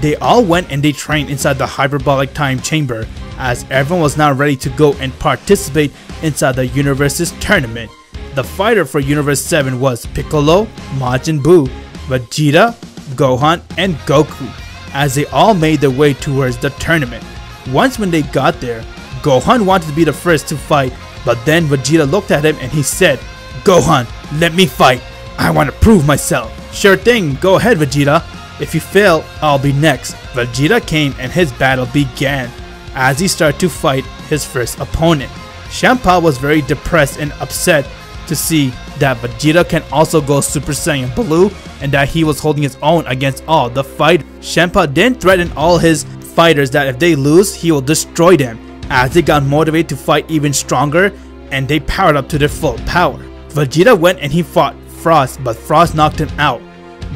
They all went and they trained inside the hyperbolic time chamber, as everyone was now ready to go and participate inside the Universe's tournament. The fighter for Universe 7 was Piccolo, Majin Buu, Vegeta, Gohan, and Goku, as they all made their way towards the tournament. Once when they got there, Gohan wanted to be the first to fight, but then Vegeta looked at him and he said, "Gohan, let me fight. I want to prove myself." "Sure thing, go ahead Vegeta. If you fail, I'll be next." Vegeta came and his battle began as he started to fight his first opponent. Champa was very depressed and upset to see that Vegeta can also go Super Saiyan Blue and that he was holding his own against all the fighters. Champa then threatened all his fighters that if they lose, he will destroy them, as they got motivated to fight even stronger and they powered up to their full power. Vegeta went and he fought Frost, but Frost knocked him out.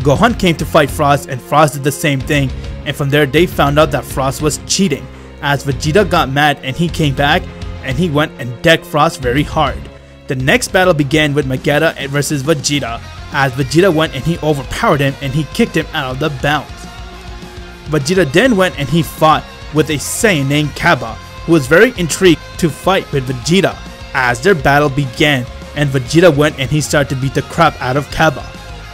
Gohan came to fight Frost and Frost did the same thing, and from there they found out that Frost was cheating, as Vegeta got mad and he came back and he went and decked Frost very hard. The next battle began with Vegeta versus Vegeta, as Vegeta went and he overpowered him and he kicked him out of the bounds. Vegeta then went and he fought with a Saiyan named Cabba, who was very intrigued to fight with Vegeta, as their battle began and Vegeta went and he started to beat the crap out of Cabba.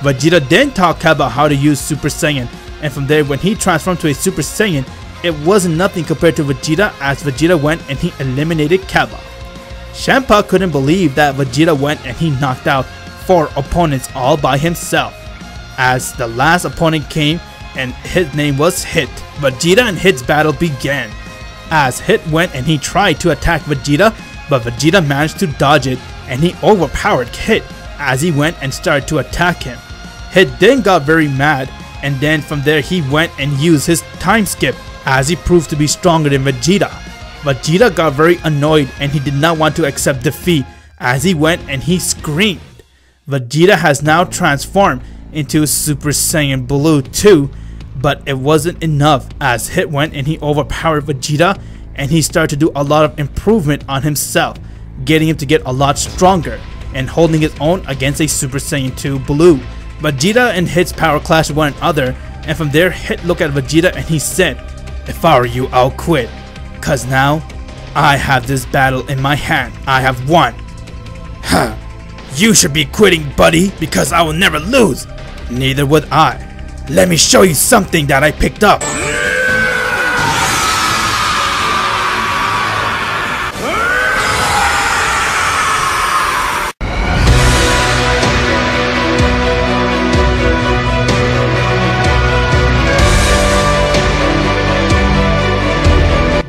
Vegeta then taught Cabba how to use Super Saiyan, and from there when he transformed to a Super Saiyan, it wasn't nothing compared to Vegeta, as Vegeta went and he eliminated Cabba. Champa couldn't believe that Vegeta went and he knocked out 4 opponents all by himself, as the last opponent came and his name was Hit. Vegeta and Hit's battle began, as Hit went and he tried to attack Vegeta, but Vegeta managed to dodge it and he overpowered Hit as he went and started to attack him. Hit then got very mad, and then from there he went and used his time skip as he proved to be stronger than Vegeta. Vegeta got very annoyed and he did not want to accept defeat, as he went and he screamed. Vegeta has now transformed into Super Saiyan Blue 2, but it wasn't enough, as Hit went and he overpowered Vegeta and he started to do a lot of improvement on himself, getting him to get a lot stronger and holding his own against a Super Saiyan 2 Blue. Vegeta and Hit's power clashed one another, and from there Hit looked at Vegeta and he said, "If I were you, I'll quit, cause now I have this battle in my hand. I have won." "Huh, you should be quitting, buddy, because I will never lose." "Neither would I. Let me show you something that I picked up."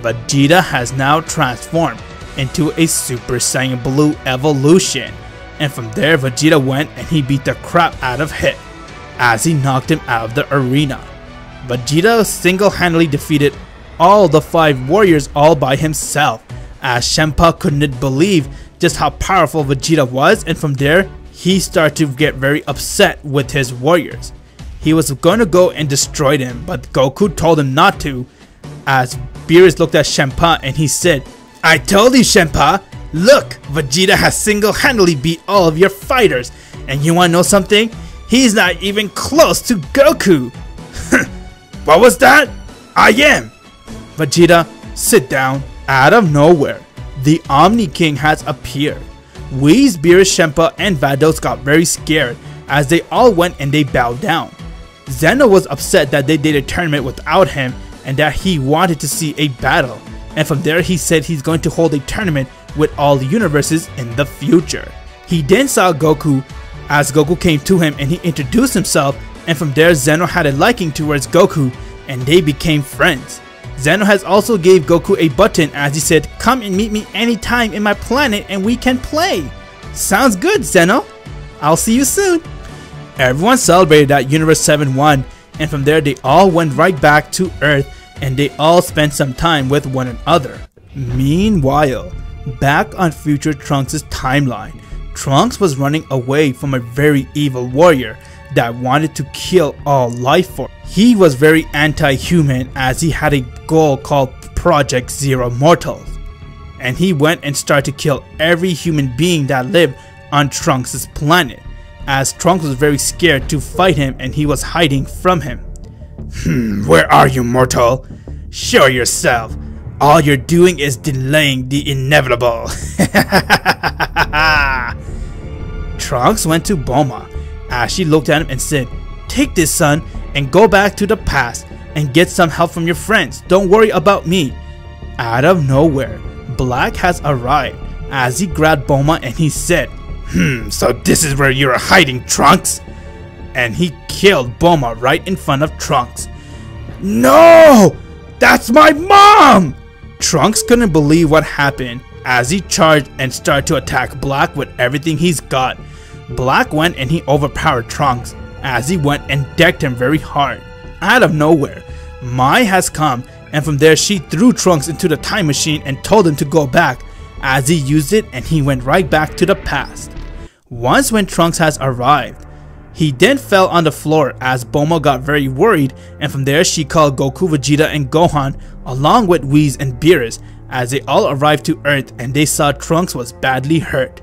Vegeta has now transformed into a Super Saiyan Blue Evolution, and from there Vegeta went and he beat the crap out of Hit as he knocked him out of the arena. Vegeta single-handedly defeated all the 5 warriors all by himself, as Champa couldn't believe just how powerful Vegeta was, and from there he started to get very upset with his warriors. he was going to go and destroy them, but Goku told him not to. As Beerus looked at Champa and he said, "I told you, Champa, look, Vegeta has single-handedly beat all of your fighters, and you wanna know something? He's not even close to Goku." "What was that?" "I am." "Vegeta, sit down." Out of nowhere, the Omni King has appeared. Whis, Beerus, Champa, and Vados got very scared as they all went and they bowed down. Zeno was upset that they did a tournament without him and that he wanted to see a battle, and from there he said he's going to hold a tournament with all the universes in the future. He then saw Goku as Goku came to him and he introduced himself, and from there Zeno had a liking towards Goku and they became friends. Zeno has also gave Goku a button as he said, "Come and meet me anytime in my planet and we can play." Sounds good, Zeno. I'll see you soon. Everyone celebrated that Universe 7 won, and from there they all went right back to Earth and they all spent some time with one another. Meanwhile, back on future Trunks' timeline, Trunks was running away from a very evil warrior that wanted to kill all life form. He was very anti-human as he had a goal called Project Zero Mortals, and he went and started to kill every human being that lived on Trunks' planet, as Trunks was very scared to fight him and he was hiding from him. "Where are you, mortal? Show yourself. All you're doing is delaying the inevitable." Trunks went to Bulma as she looked at him and said, "Take this, son, and go back to the past and get some help from your friends. Don't worry about me." Out of nowhere, Black has arrived as he grabbed Bulma and he said, "So this is where you're hiding, Trunks?" And he killed Bulma right in front of Trunks. "No! That's my mom!" Trunks couldn't believe what happened as he charged and started to attack Black with everything he's got. Black went and he overpowered Trunks as he went and decked him very hard. Out of nowhere, Mai has come, and from there she threw Trunks into the time machine and told him to go back as he used it and he went right back to the past. Once when Trunks has arrived, he then fell on the floor as Bulma got very worried, and from there she called Goku, Vegeta, and Gohan along with Whis and Beerus as they all arrived to Earth and they saw Trunks was badly hurt.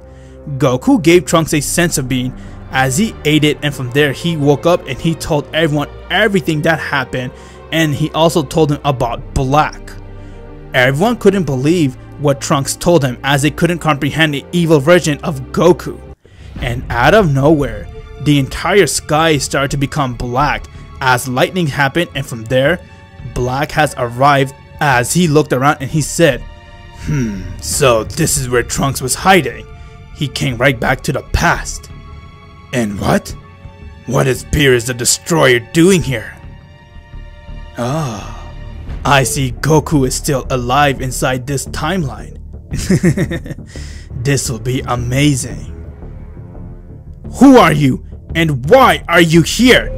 Goku gave Trunks a senzu bean as he ate it, and from there he woke up and he told everyone everything that happened, and he also told him about Black. Everyone couldn't believe what Trunks told him as they couldn't comprehend the evil version of Goku. And out of nowhere, the entire sky started to become black as lightning happened, and from there, Black has arrived as he looked around and he said, "So this is where Trunks was hiding. He came right back to the past. And what is Beerus the Destroyer doing here?" "Ah, I see Goku is still alive inside this timeline. This will be amazing." "Who are you? And why are you here?"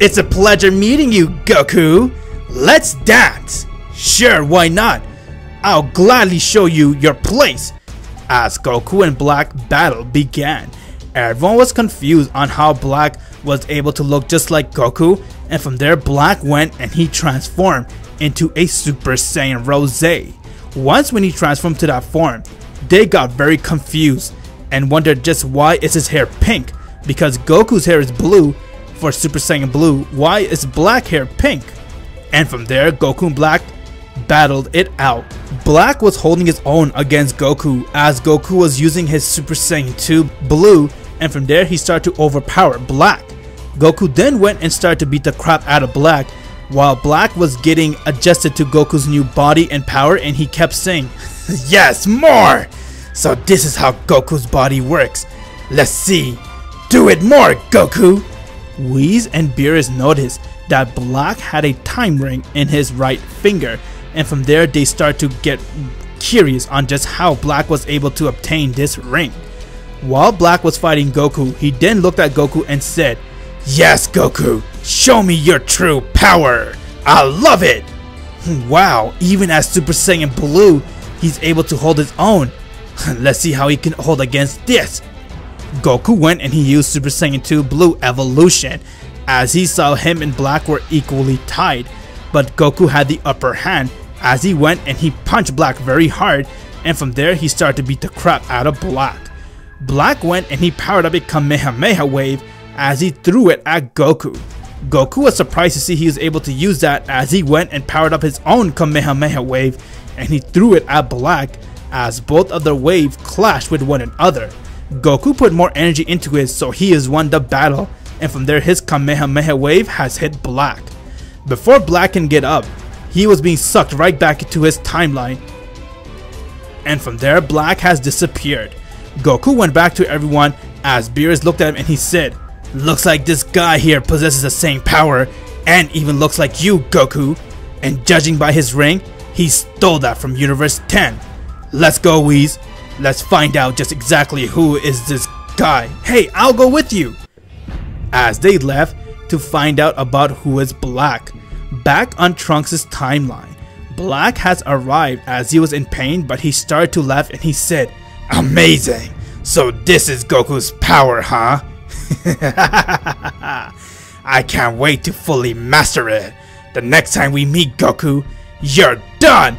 "It's a pleasure meeting you, Goku. Let's dance." "Sure, why not? I'll gladly show you your place." As Goku and Black battle began, everyone was confused on how Black was able to look just like Goku, and from there Black went and he transformed into a Super Saiyan Rose. Once when he transformed to that form, they got very confused and wondered just why is his hair pink, because Goku's hair is blue for Super Saiyan Blue. Why is Black hair pink? And from there Goku and Black battled it out. Black was holding his own against Goku as Goku was using his Super Saiyan 2 Blue, and from there he started to overpower Black. Goku then went and started to beat the crap out of Black while Black was getting adjusted to Goku's new body and power, and he kept saying, "Yes, more! So this is how Goku's body works. Let's see. Do it more, Goku!" Whis and Beerus noticed that Black had a time ring in his right finger, and from there they start to get curious on just how Black was able to obtain this ring. While Black was fighting Goku, he then looked at Goku and said, "Yes, Goku, show me your true power. I love it." Wow, even as Super Saiyan Blue, he's able to hold his own. Let's see how he can hold against this. Goku went and he used Super Saiyan 2 Blue Evolution, as he saw him and Black were equally tied, but Goku had the upper hand as he went and he punched Black very hard, and from there he started to beat the crap out of Black. Black went and he powered up a Kamehameha wave as he threw it at Goku. Goku was surprised to see he was able to use that as he went and powered up his own Kamehameha wave and he threw it at Black as both of the waves clashed with one another. Goku put more energy into it, so he has won the battle, and from there his Kamehameha wave has hit Black. Before Black can get up, he was being sucked right back into his timeline, and from there Black has disappeared. Goku went back to everyone as Beerus looked at him and he said, "Looks like this guy here possesses the same power and even looks like you, Goku, and judging by his ring, he stole that from Universe 10. Let's go, Whis. Let's find out just exactly who is this guy. Hey, I'll go with you." As they left to find out about who is Black. Back on Trunks' timeline, Black has arrived as he was in pain, but he started to laugh and he said, "Amazing! So this is Goku's power, huh? I can't wait to fully master it. The next time we meet, Goku, you're done!"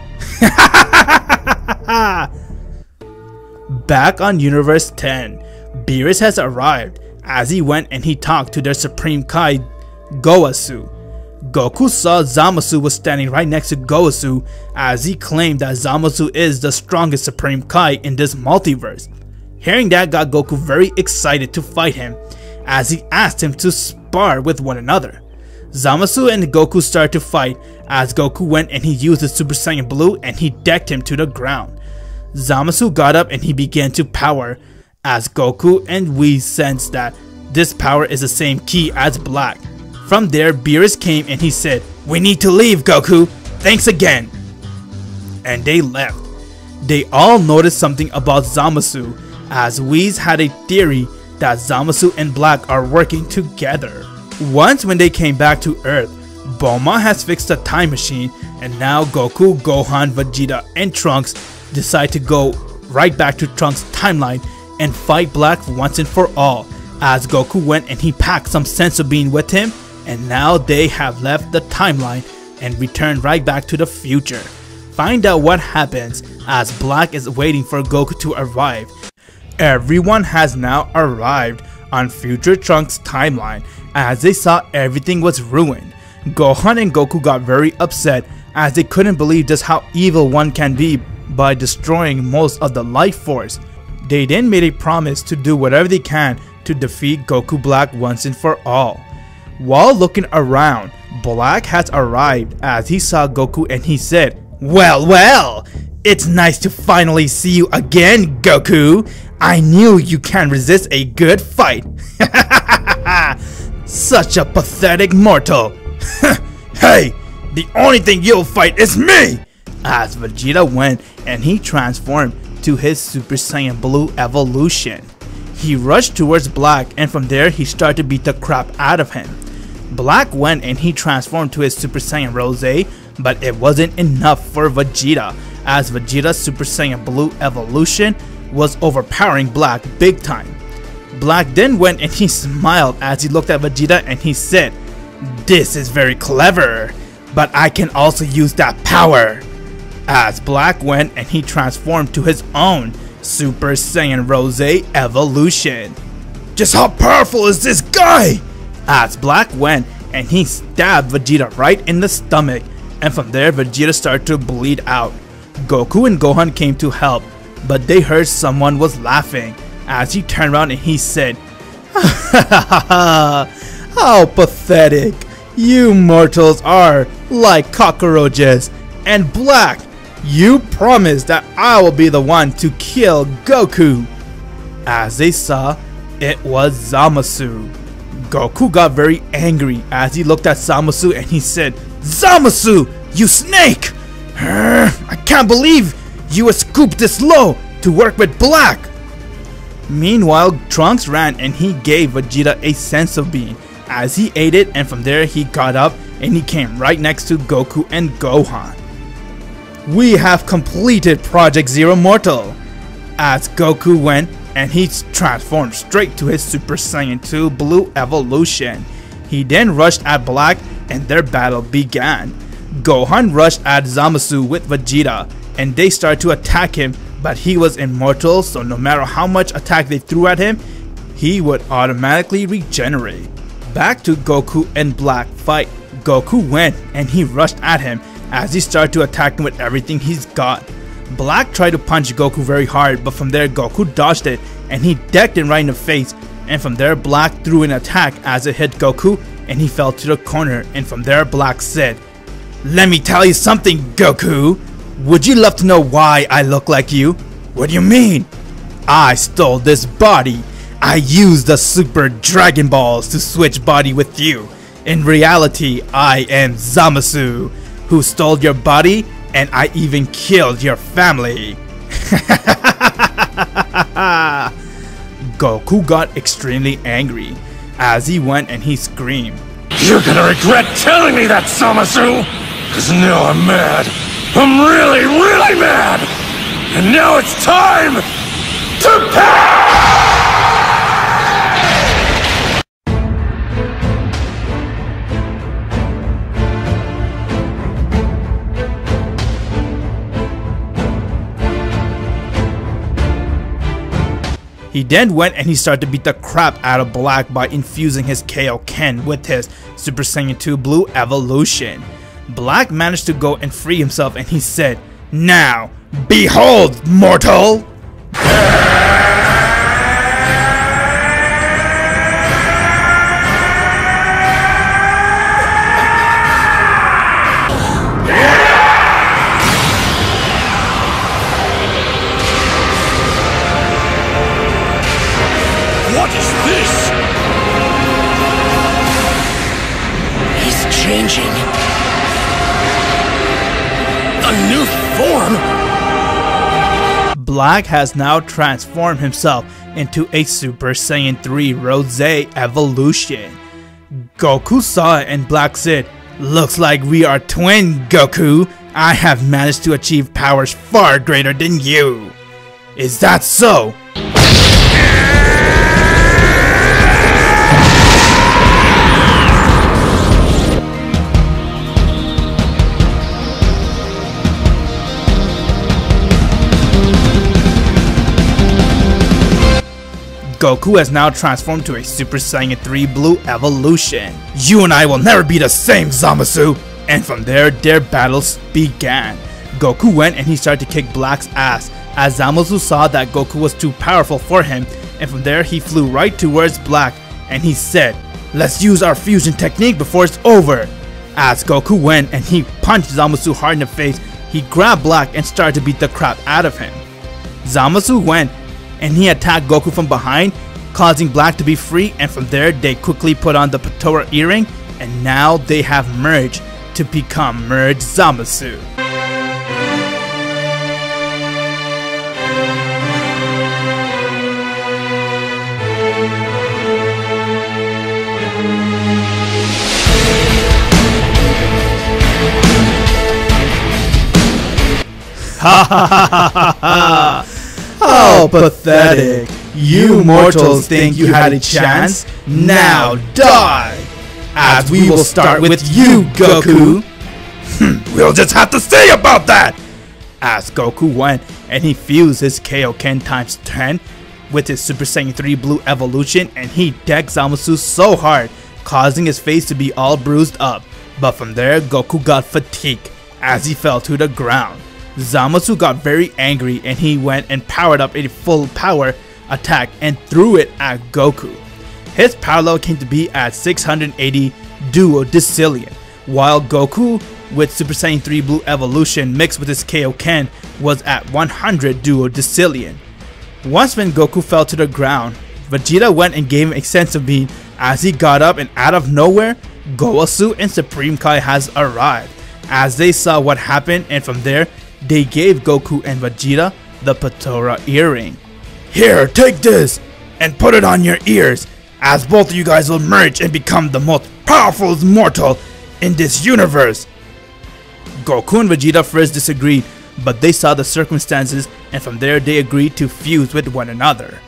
Back on Universe 10, Beerus has arrived as he went and he talked to their Supreme Kai, Gowasu. Goku saw Zamasu was standing right next to Gowasu as he claimed that Zamasu is the strongest Supreme Kai in this multiverse. Hearing that got Goku very excited to fight him as he asked him to spar with one another. Zamasu and Goku started to fight as Goku went and he used his Super Saiyan Blue and he decked him to the ground. Zamasu got up and he began to power as Goku and Whis sensed that this power is the same key as Black. From there, Beerus came and he said, "We need to leave, Goku. Thanks again." And they left. They all noticed something about Zamasu as Whis had a theory that Zamasu and Black are working together. Once when they came back to Earth, Bulma has fixed a time machine and now Goku, Gohan, Vegeta, and Trunks decide to go right back to Trunks' timeline and fight Black once and for all, as Goku went and he packed some Senzu Bean with him, and now they have left the timeline and returned right back to the future. Find out what happens as Black is waiting for Goku to arrive. Everyone has now arrived on future Trunks' timeline as they saw everything was ruined. Gohan and Goku got very upset as they couldn't believe just how evil one can be by destroying most of the life force. They then made a promise to do whatever they can to defeat Goku Black once and for all. While looking around, Black has arrived as he saw Goku and he said, well, it's nice to finally see you again, Goku. I knew you can't resist a good fight. Such a pathetic mortal. Hey, the only thing you'll fight is me! As Vegeta went and he transformed to his Super Saiyan Blue evolution. He rushed towards Black and from there he started to beat the crap out of him. Black went and he transformed to his Super Saiyan Rose, but it wasn't enough for Vegeta, as Vegeta's Super Saiyan Blue evolution was overpowering Black big time. Black then went and he smiled as he looked at Vegeta and he said, "This is very clever, but I can also use that power." As Black went and he transformed to his own Super Saiyan Rose evolution. Just how powerful is this guy? As Black went and he stabbed Vegeta right in the stomach, and from there Vegeta started to bleed out. Goku and Gohan came to help, but they heard someone was laughing as he turned around and he said, "How pathetic. You mortals are like cockroaches. And Black, you promised that I will be the one to kill Goku." As they saw, it was Zamasu. Goku got very angry as he looked at Zamasu and he said, "Zamasu, you snake! I can't believe you were scooped this low to work with Black." Meanwhile, Trunks ran and he gave Vegeta a Senzu Bean as he ate it, and from there he got up and he came right next to Goku and Gohan. We have completed Project Zero Mortal. As Goku went and he transformed straight to his Super Saiyan 2 Blue evolution. He then rushed at Black and their battle began. Gohan rushed at Zamasu with Vegeta and they started to attack him, but he was immortal, so no matter how much attack they threw at him, he would automatically regenerate. Back to Goku and Black fight. Goku went and he rushed at him as he started to attack him with everything he's got. Black tried to punch Goku very hard, but from there Goku dodged it and he decked him right in the face, and from there Black threw an attack as it hit Goku and he fell to the corner, and from there Black said, "Let me tell you something, Goku. Would you love to know why I look like you?" "What do you mean?" "I stole this body. I used the Super Dragon Balls to switch body with you. In reality, I am Zamasu, who stole your body, and I even killed your family." Goku got extremely angry as he went and he screamed, "You're gonna regret telling me that, Zamasu! Cause now I'm mad. I'm really, really mad! And now it's time to pay!" He then went and he started to beat the crap out of Black by infusing his Kaioken with his Super Saiyan 2 Blue evolution. Black managed to go and free himself and he said, "Now, behold, mortal!" What is this? He's changing. A new form? Black has now transformed himself into a Super Saiyan 3 Rose evolution. Goku saw it and Black said, "Looks like we are twin, Goku. I have managed to achieve powers far greater than you." "Is that so?" Goku has now transformed to a Super Saiyan 3 Blue evolution. "You and I will never be the same, Zamasu!" And from there, their battles began. Goku went and he started to kick Black's ass as Zamasu saw that Goku was too powerful for him, and from there he flew right towards Black and he said, "Let's use our fusion technique before it's over." As Goku went and he punched Zamasu hard in the face, he grabbed Black and started to beat the crap out of him. Zamasu went and he attacked Goku from behind, causing Black to be free, and from there they quickly put on the Potara earring and now they have merged to become Merged Zamasu. Ha ha ha ha ha! How pathetic! You mortals think you had a chance? Now die! As we will start with you, Goku! We'll just have to see about that! As Goku went and he fused his Kaioken times 10 with his Super Saiyan 3 Blue evolution, and he decked Zamasu so hard, causing his face to be all bruised up. But from there, Goku got fatigued as he fell to the ground. Zamasu got very angry and he went and powered up a full power attack and threw it at Goku. His power level came to be at 680 duodecillion, while Goku with Super Saiyan 3 Blue evolution mixed with his Kaioken was at 100 duodecillion. Once when Goku fell to the ground, Vegeta went and gave him a senzu bean. As he got up and out of nowhere, Gowasu and Supreme Kai has arrived. As they saw what happened, and from there they gave Goku and Vegeta the Potara earring. "Here, take this and put it on your ears, as both of you guys will merge and become the most powerful mortal in this universe." Goku and Vegeta first disagreed, but they saw the circumstances, and from there they agreed to fuse with one another.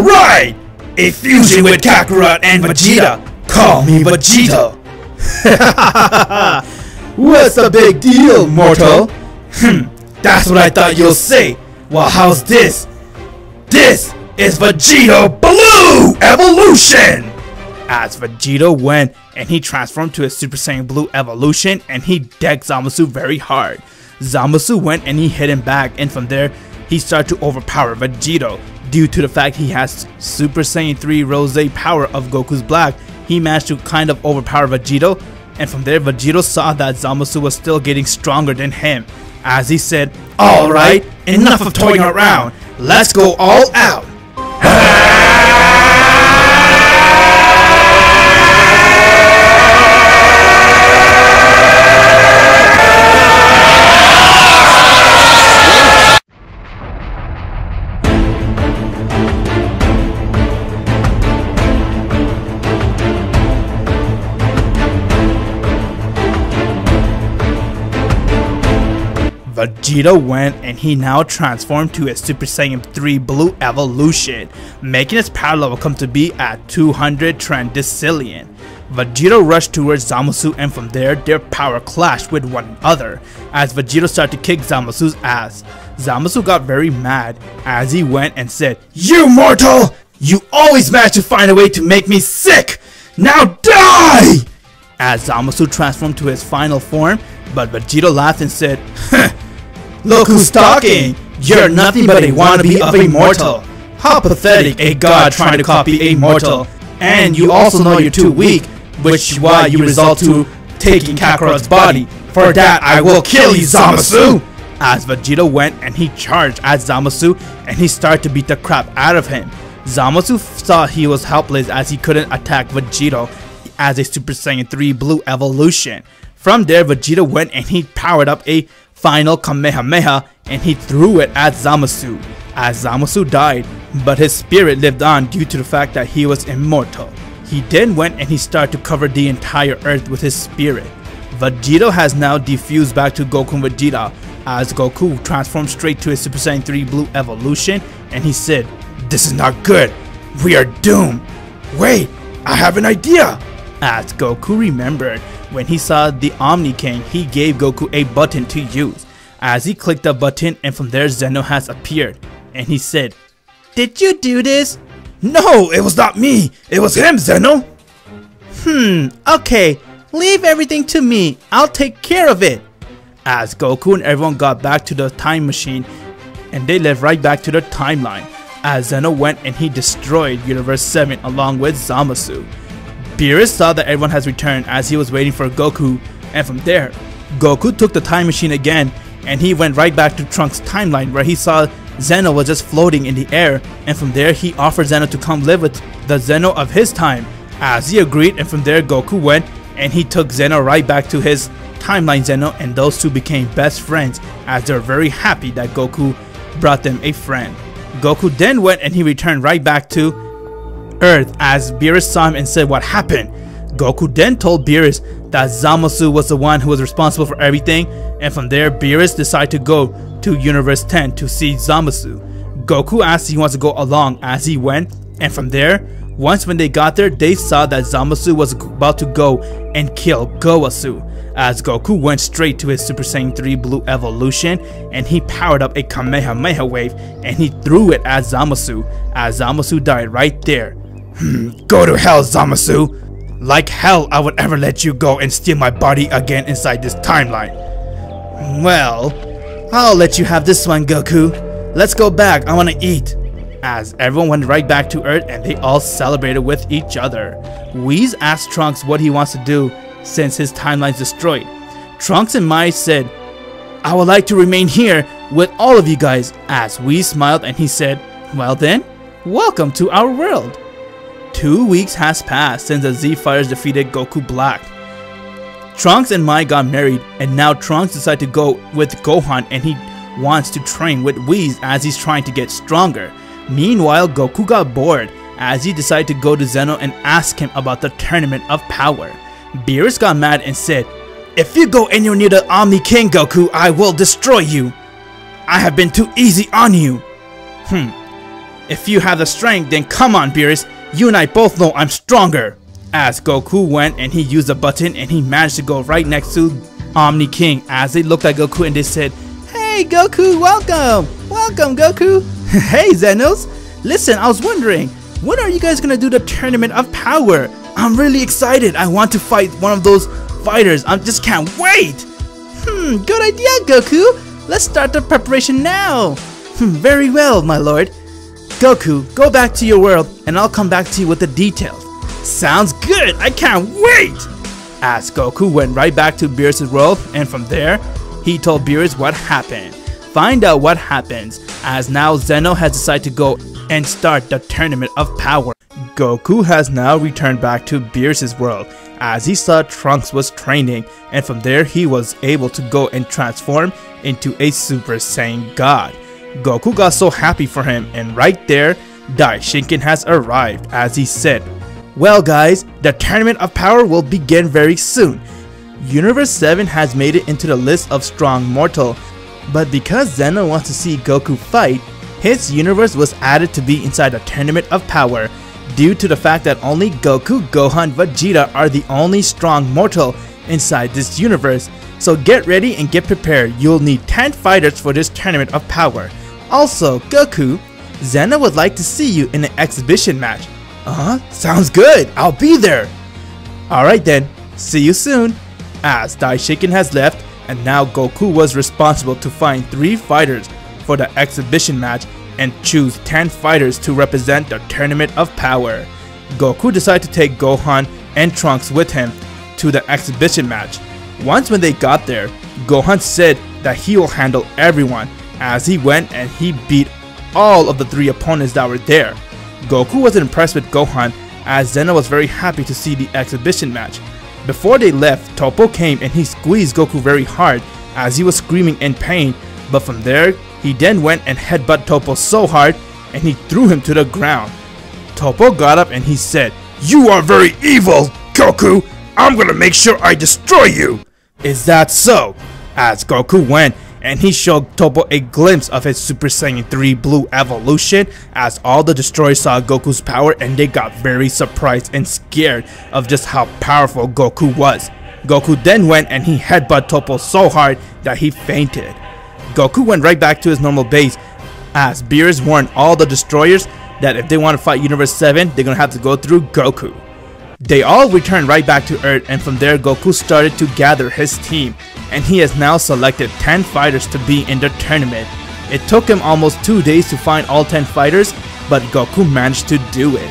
Alright! A fusion with Kakarot and Vegeta! Call me Vegeta! What's the big deal, mortal? That's what I thought you'll say. Well, how's this? This is Vegeta Blue Evolution! As Vegeta went and he transformed to his Super Saiyan Blue Evolution and he decked Zamasu very hard. Zamasu went and he hit him back, and from there he started to overpower Vegeta. Due to the fact he has Super Saiyan 3 Rose power of Goku's Black, he managed to kind of overpower Vegeta, and from there Vegeta saw that Zamasu was still getting stronger than him. As he said, "Alright, enough of toying around, let's go all out!" Vegeta went and he now transformed to his Super Saiyan 3 Blue Evolution, making his power level come to be at 200 Transcendillion. Vegeta rushed towards Zamasu, and from there their power clashed with one another as Vegeta started to kick Zamasu's ass. Zamasu got very mad as he went and said, "You mortal! You always manage to find a way to make me sick! Now die!" As Zamasu transformed to his final form, but Vegeta laughed and said, "Look who's talking! You're nothing but a wannabe of a mortal. How pathetic, a god trying to copy a mortal. And you also know you're too weak, which is why you resort to taking Kakarot's body. For that I will kill you, Zamasu!" As Vegeta went and he charged at Zamasu and he started to beat the crap out of him. Zamasu thought he was helpless as he couldn't attack Vegeta as a Super Saiyan 3 Blue Evolution. From there Vegeta went and he powered up a final Kamehameha and he threw it at Zamasu. As Zamasu died, but his spirit lived on due to the fact that he was immortal. He then went and he started to cover the entire earth with his spirit. Vegeta has now defused back to Goku and Vegeta as Goku transformed straight to his Super Saiyan 3 Blue Evolution and he said, "This is not good. We are doomed. Wait, I have an idea." As Goku remembered, when he saw the Omni King, he gave Goku a button to use. As he clicked the button and from there Zeno has appeared and he said, "Did you do this?" "No, it was not me. It was him, Zeno." Okay, leave everything to me. I'll take care of it." As Goku and everyone got back to the time machine and they left right back to their timeline. As Zeno went and he destroyed Universe 7 along with Zamasu. Beerus saw that everyone has returned as he was waiting for Goku, and from there, Goku took the time machine again and he went right back to Trunks' timeline where he saw Zeno was just floating in the air, and from there he offered Zeno to come live with the Zeno of his time. As he agreed, and from there Goku went and he took Zeno right back to his timeline Zeno, and those two became best friends as they were very happy that Goku brought them a friend. Goku then went and he returned right back to Earth as Beerus saw him and said what happened. Goku then told Beerus that Zamasu was the one who was responsible for everything, and from there Beerus decided to go to Universe 10 to see Zamasu. Goku asked if he wants to go along as he went, and from there, once when they got there, they saw that Zamasu was about to go and kill Gowasu. As Goku went straight to his Super Saiyan 3 Blue Evolution and he powered up a Kamehameha wave and he threw it at Zamasu as Zamasu died right there. "Go to hell, Zamasu. Like hell I would ever let you go and steal my body again inside this timeline." "Well, I'll let you have this one, Goku. Let's go back, I wanna eat." As everyone went right back to Earth and they all celebrated with each other. Whis asked Trunks what he wants to do since his timeline's destroyed. Trunks and Mai said, "I would like to remain here with all of you guys." As Whis smiled and he said, "Well then, welcome to our world." 2 weeks has passed since the Z Fighters defeated Goku Black. Trunks and Mai got married, and now Trunks decided to go with Gohan and he wants to train with Whis as he's trying to get stronger. Meanwhile, Goku got bored as he decided to go to Zeno and ask him about the Tournament of Power. Beerus got mad and said, "If you go anywhere near the Omni King, Goku, I will destroy you. I have been too easy on you." If you have the strength, then come on, Beerus. You and I both know I'm stronger. As Goku went and he used a button and he managed to go right next to Omni King as they looked at Goku and they said, "Hey Goku, welcome! Welcome Goku!" Hey Xenos! Listen, I was wondering, when are you guys gonna do the Tournament of Power? I'm really excited. I want to fight one of those fighters. I just can't wait! Good idea Goku! Let's start the preparation now! Very well, my lord. Goku, go back to your world and I'll come back to you with the details. Sounds good! I can't wait! As Goku went right back to Beerus' world, and from there, he told Beerus what happened. Find out what happens, as now Zeno has decided to go and start the Tournament of Power. Goku has now returned back to Beerus' world, as he saw Trunks was training, and from there he was able to go and transform into a Super Saiyan God. Goku got so happy for him, and right there, Daishinkan has arrived, as he said, "Well guys, the Tournament of Power will begin very soon. Universe 7 has made it into the list of strong mortal, but because Zeno wants to see Goku fight, his universe was added to be inside the Tournament of Power due to the fact that only Goku, Gohan, Vegeta are the only strong mortal inside this universe. So get ready and get prepared. You'll need 10 fighters for this Tournament of Power. Also, Goku, Zeno would like to see you in an exhibition match." Sounds good. I'll be there. Alright then, see you soon. As Daishinkan has left, and now Goku was responsible to find 3 fighters for the exhibition match and choose 10 fighters to represent the Tournament of Power. Goku decided to take Gohan and Trunks with him to the exhibition match. Once when they got there, Gohan said that he will handle everyone, as he went and he beat all of the 3 opponents that were there. Goku was impressed with Gohan, as Zeno was very happy to see the exhibition match. Before they left, Toppo came and he squeezed Goku very hard as he was screaming in pain, but from there, he then went and headbutted Toppo so hard and he threw him to the ground. Toppo got up and he said, "You are very evil, Goku! I'm gonna make sure I destroy you!" Is that so? As Goku went and he showed Toppo a glimpse of his Super Saiyan 3 Blue evolution, as all the destroyers saw Goku's power and they got very surprised and scared of just how powerful Goku was. Goku then went and he headbutted Toppo so hard that he fainted. Goku went right back to his normal base, as Beerus warned all the destroyers that if they want to fight Universe 7, they're gonna have to go through Goku. They all returned right back to Earth, and from there Goku started to gather his team, and he has now selected 10 fighters to be in the tournament. It took him almost 2 days to find all 10 fighters, but Goku managed to do it.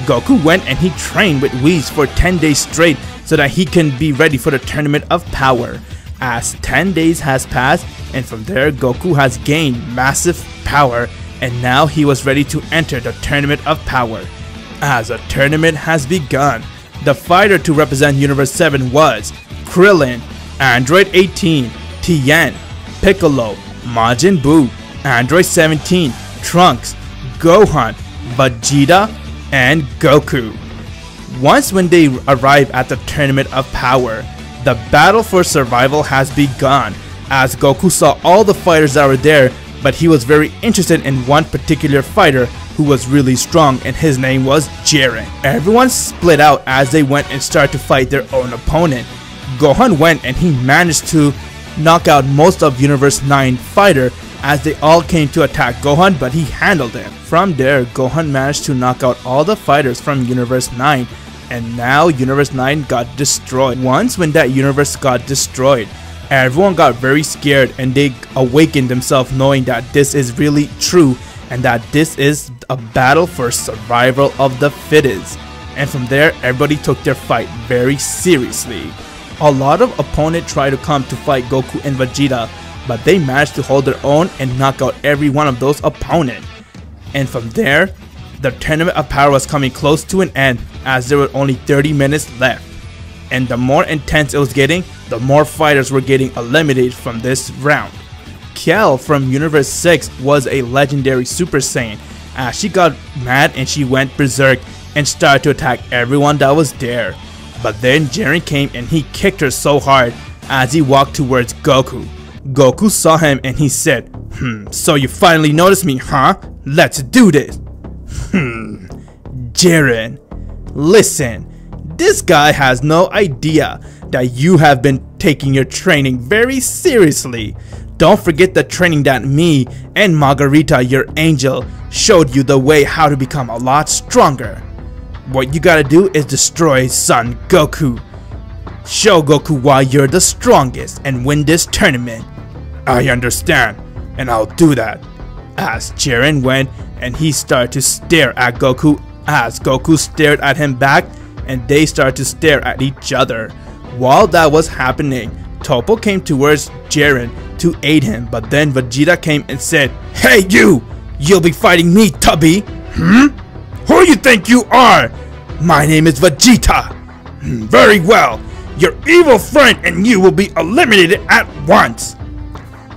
Goku went and he trained with Whis for 10 days straight so that he can be ready for the Tournament of Power. As 10 days has passed, and from there Goku has gained massive power, and now he was ready to enter the Tournament of Power. As a tournament has begun, the fighter to represent Universe 7 was Krillin, Android 18, Tien, Piccolo, Majin Buu, Android 17, Trunks, Gohan, Vegeta, and Goku. Once when they arrive at the Tournament of Power, the battle for survival has begun, as Goku saw all the fighters that were there, but he was very interested in one particular fighter who was really strong, and his name was Jiren. Everyone split out as they went and started to fight their own opponent. Gohan went and he managed to knock out most of Universe 9 fighter as they all came to attack Gohan, but he handled them. From there, Gohan managed to knock out all the fighters from Universe 9, and now Universe 9 got destroyed. Once when that universe got destroyed, everyone got very scared and they awakened themselves knowing that this is really true and that this is a battle for survival of the fittest. And from there, everybody took their fight very seriously. A lot of opponents tried to come to fight Goku and Vegeta, but they managed to hold their own and knock out every one of those opponents. And from there, the Tournament of Power was coming close to an end, as there were only 30 minutes left. And the more intense it was getting, the more fighters were getting eliminated from this round. Kel from Universe 6 was a legendary Super Saiyan, as she got mad and she went berserk and started to attack everyone that was there. But then Jiren came and he kicked her so hard as he walked towards Goku. Goku saw him and he said, so you finally noticed me, huh? Let's do this. Jiren, listen, this guy has no idea that you have been taking your training very seriously. Don't forget the training that me and Margarita, your angel, showed you the way how to become a lot stronger. What you gotta do is destroy Son Goku. Show Goku why you're the strongest and win this tournament. I understand, and I'll do that. As Jiren went and he started to stare at Goku, as Goku stared at him back, and they started to stare at each other. While that was happening, Toppo came towards Jiren to aid him, but then Vegeta came and said, "Hey you! You'll be fighting me, Tubby! Who you think you are? My name is Vegeta! Very well! Your evil friend and you will be eliminated at once!"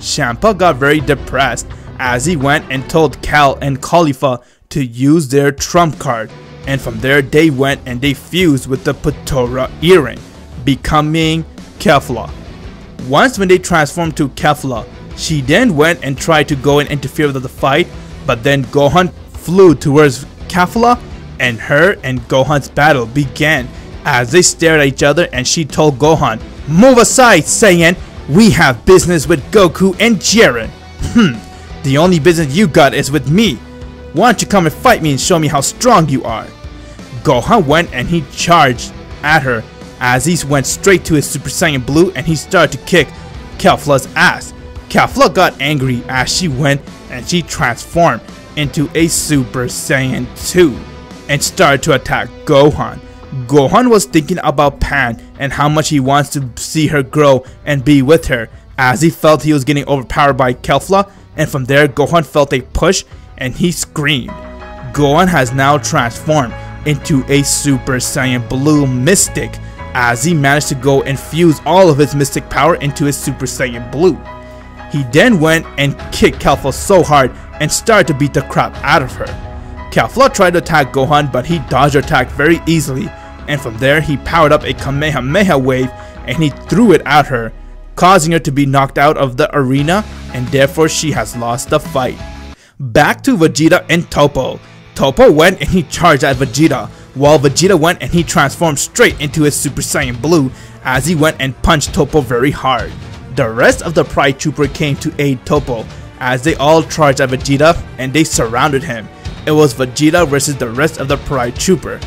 Champa got very depressed as he went and told Cal and Khalifa to use their trump card, and from there they went and they fused with the Potara earring, becoming Kefla. Once when they transformed to Kefla, she then went and tried to go and interfere with the fight, but then Gohan flew towards Kefla and her and Gohan's battle began as they stared at each other, and she told Gohan, "Move aside, Saiyan, we have business with Goku and Jiren." The only business you got is with me. Why don't you come and fight me and show me how strong you are? Gohan went and he charged at her as he went straight to his Super Saiyan Blue and he started to kick Kefla's ass. Kefla got angry as she went and she transformed into a Super Saiyan 2 and started to attack Gohan. Gohan was thinking about Pan and how much he wants to see her grow and be with her, as he felt he was getting overpowered by Kefla, and from there Gohan felt a push and he screamed. Gohan has now transformed into a Super Saiyan Blue Mystic as he managed to go and fuse all of his mystic power into his Super Saiyan Blue. He then went and kicked Kefla so hard and started to beat the crap out of her. Kefla tried to attack Gohan, but he dodged her attack very easily, and from there he powered up a Kamehameha wave and he threw it at her, causing her to be knocked out of the arena, and therefore she has lost the fight. Back to Vegeta and Toppo. Toppo went and he charged at Vegeta, while Vegeta went and he transformed straight into his Super Saiyan Blue as he went and punched Toppo very hard. The rest of the Pride Trooper came to aid Toppo as they all charged at Vegeta and they surrounded him. It was Vegeta versus the rest of the Pride Trooper.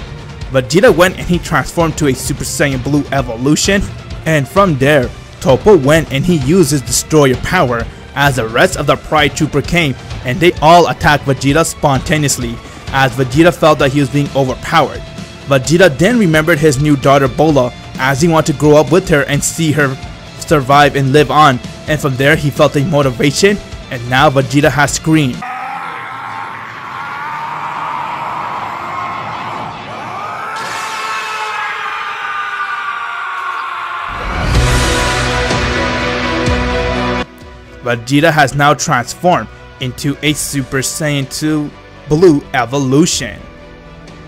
Vegeta went and he transformed to a Super Saiyan Blue evolution, and from there Toppo went and he used his Destroyer power as the rest of the Pride Trooper came and they all attacked Vegeta spontaneously as Vegeta felt that he was being overpowered. Vegeta then remembered his new daughter Bola as he wanted to grow up with her and see her survive and live on, and from there he felt a motivation, and now Vegeta has screamed. Vegeta has now transformed into a Super Saiyan 2 Blue evolution.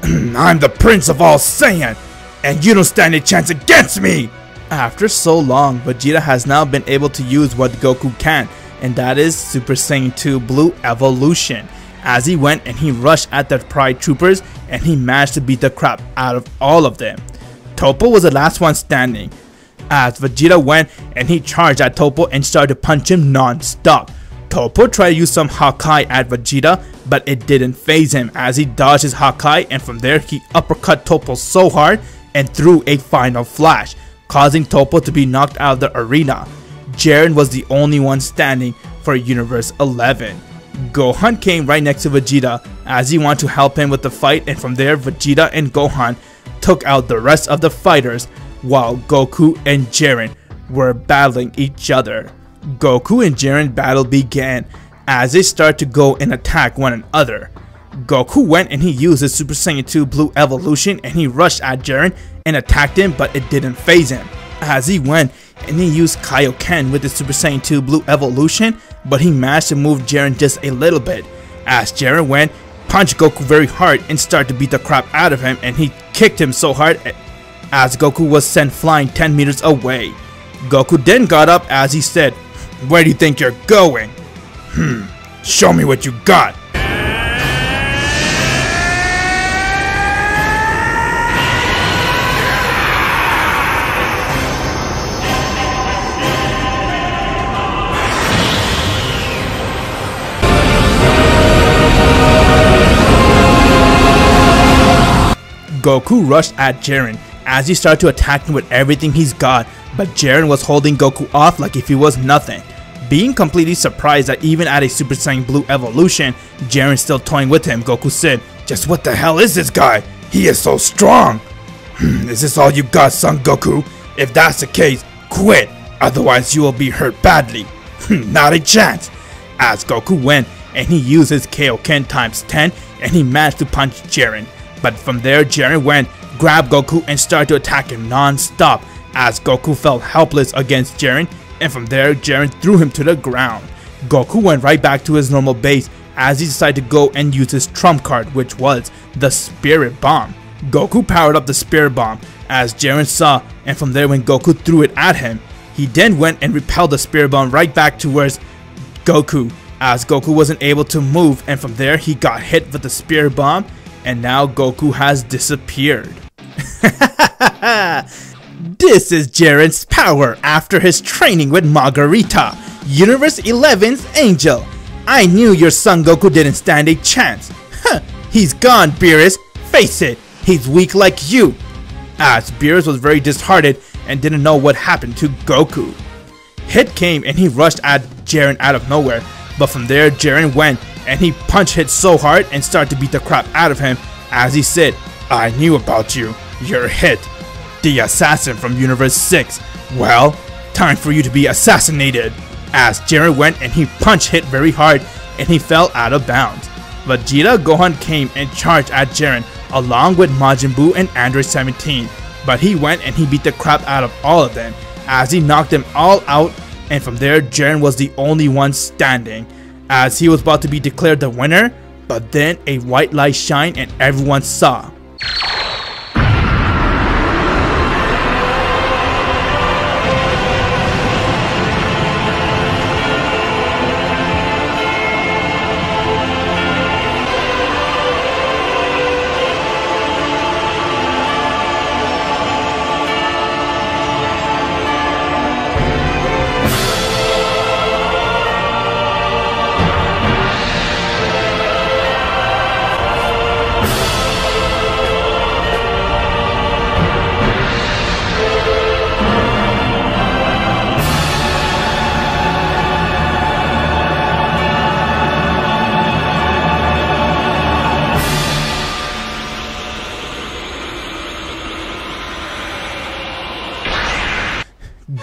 I'm the Prince of all Saiyan, and you don't stand a chance against me! After so long, Vegeta has now been able to use what Goku can, and that is Super Saiyan 2 Blue evolution, as he went and he rushed at the Pride Troopers and he managed to beat the crap out of all of them. Toppo was the last one standing, as Vegeta went and he charged at Toppo and started to punch him non-stop. Toppo tried to use some Hakai at Vegeta, but it didn't phase him as he dodged his Hakai, and from there he uppercut Toppo so hard and threw a final flash, causing Toppo to be knocked out of the arena. Jiren was the only one standing for Universe 11. Gohan came right next to Vegeta as he wanted to help him with the fight, and from there Vegeta and Gohan took out the rest of the fighters while Goku and Jiren were battling each other. Goku and Jiren battle began as they started to go and attack one another. Goku went and he used his Super Saiyan 2 Blue evolution and he rushed at Jiren and attacked him, but it didn't phase him. As he went and he used Kaioken with his Super Saiyan 2 Blue evolution, but he managed to move Jiren just a little bit. As Jiren went, punched Goku very hard and started to beat the crap out of him, and he kicked him so hard as Goku was sent flying 10 meters away. Goku then got up as he said, "Where do you think you're going? Show me what you got." Goku rushed at Jiren as he started to attack him with everything he's got, but Jiren was holding Goku off like if he was nothing. Being completely surprised that even at a Super Saiyan Blue evolution, Jiren's still toying with him, Goku said, "Just what the hell is this guy? He is so strong." "Is this all you got, Son Goku? If that's the case, quit, otherwise you will be hurt badly." "Not a chance." As Goku went and he used his Kaioken times 10 and he managed to punch Jiren. But from there, Jiren went, grabbed Goku and started to attack him non-stop as Goku felt helpless against Jiren, and from there Jiren threw him to the ground. Goku went right back to his normal base as he decided to go and use his trump card, which was the Spirit Bomb. Goku powered up the Spirit Bomb as Jiren saw, and from there when Goku threw it at him, he then went and repelled the Spirit Bomb right back towards Goku as Goku wasn't able to move, and from there he got hit with the Spirit Bomb, and now Goku has disappeared. This is Jiren's power after his training with Margarita, Universe 11's Angel. I knew your son Goku didn't stand a chance. He's gone, Beerus. Face it, he's weak like you. As Beerus was very disheartened and didn't know what happened to Goku. Hit came and he rushed at Jiren out of nowhere, but from there Jiren went and he punched Hit so hard and started to beat the crap out of him as he said, "I knew about you. You're Hit, the assassin from Universe 6. Well, time for you to be assassinated." As Jiren went and he punched Hit very hard and he fell out of bounds. Vegeta Gohan came and charged at Jiren along with Majin Buu and Android 17, but he went and he beat the crap out of all of them as he knocked them all out, and from there Jiren was the only one standing as he was about to be declared the winner, but then a white light shined and everyone saw.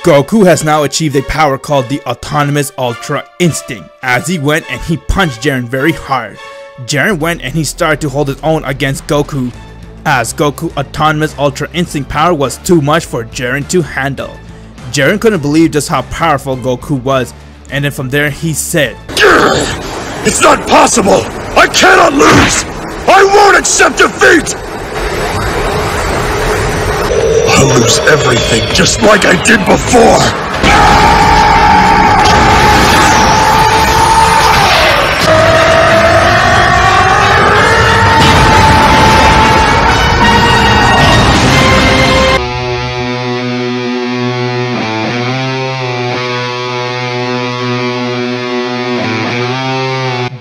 Goku has now achieved a power called the Autonomous Ultra Instinct as he went and he punched Jiren very hard. Jiren went and he started to hold his own against Goku as Goku Autonomous Ultra Instinct power was too much for Jiren to handle. Jiren couldn't believe just how powerful Goku was, and then from there he said, "It's not possible! I cannot lose! I won't accept defeat! I'll lose everything just like I did before!"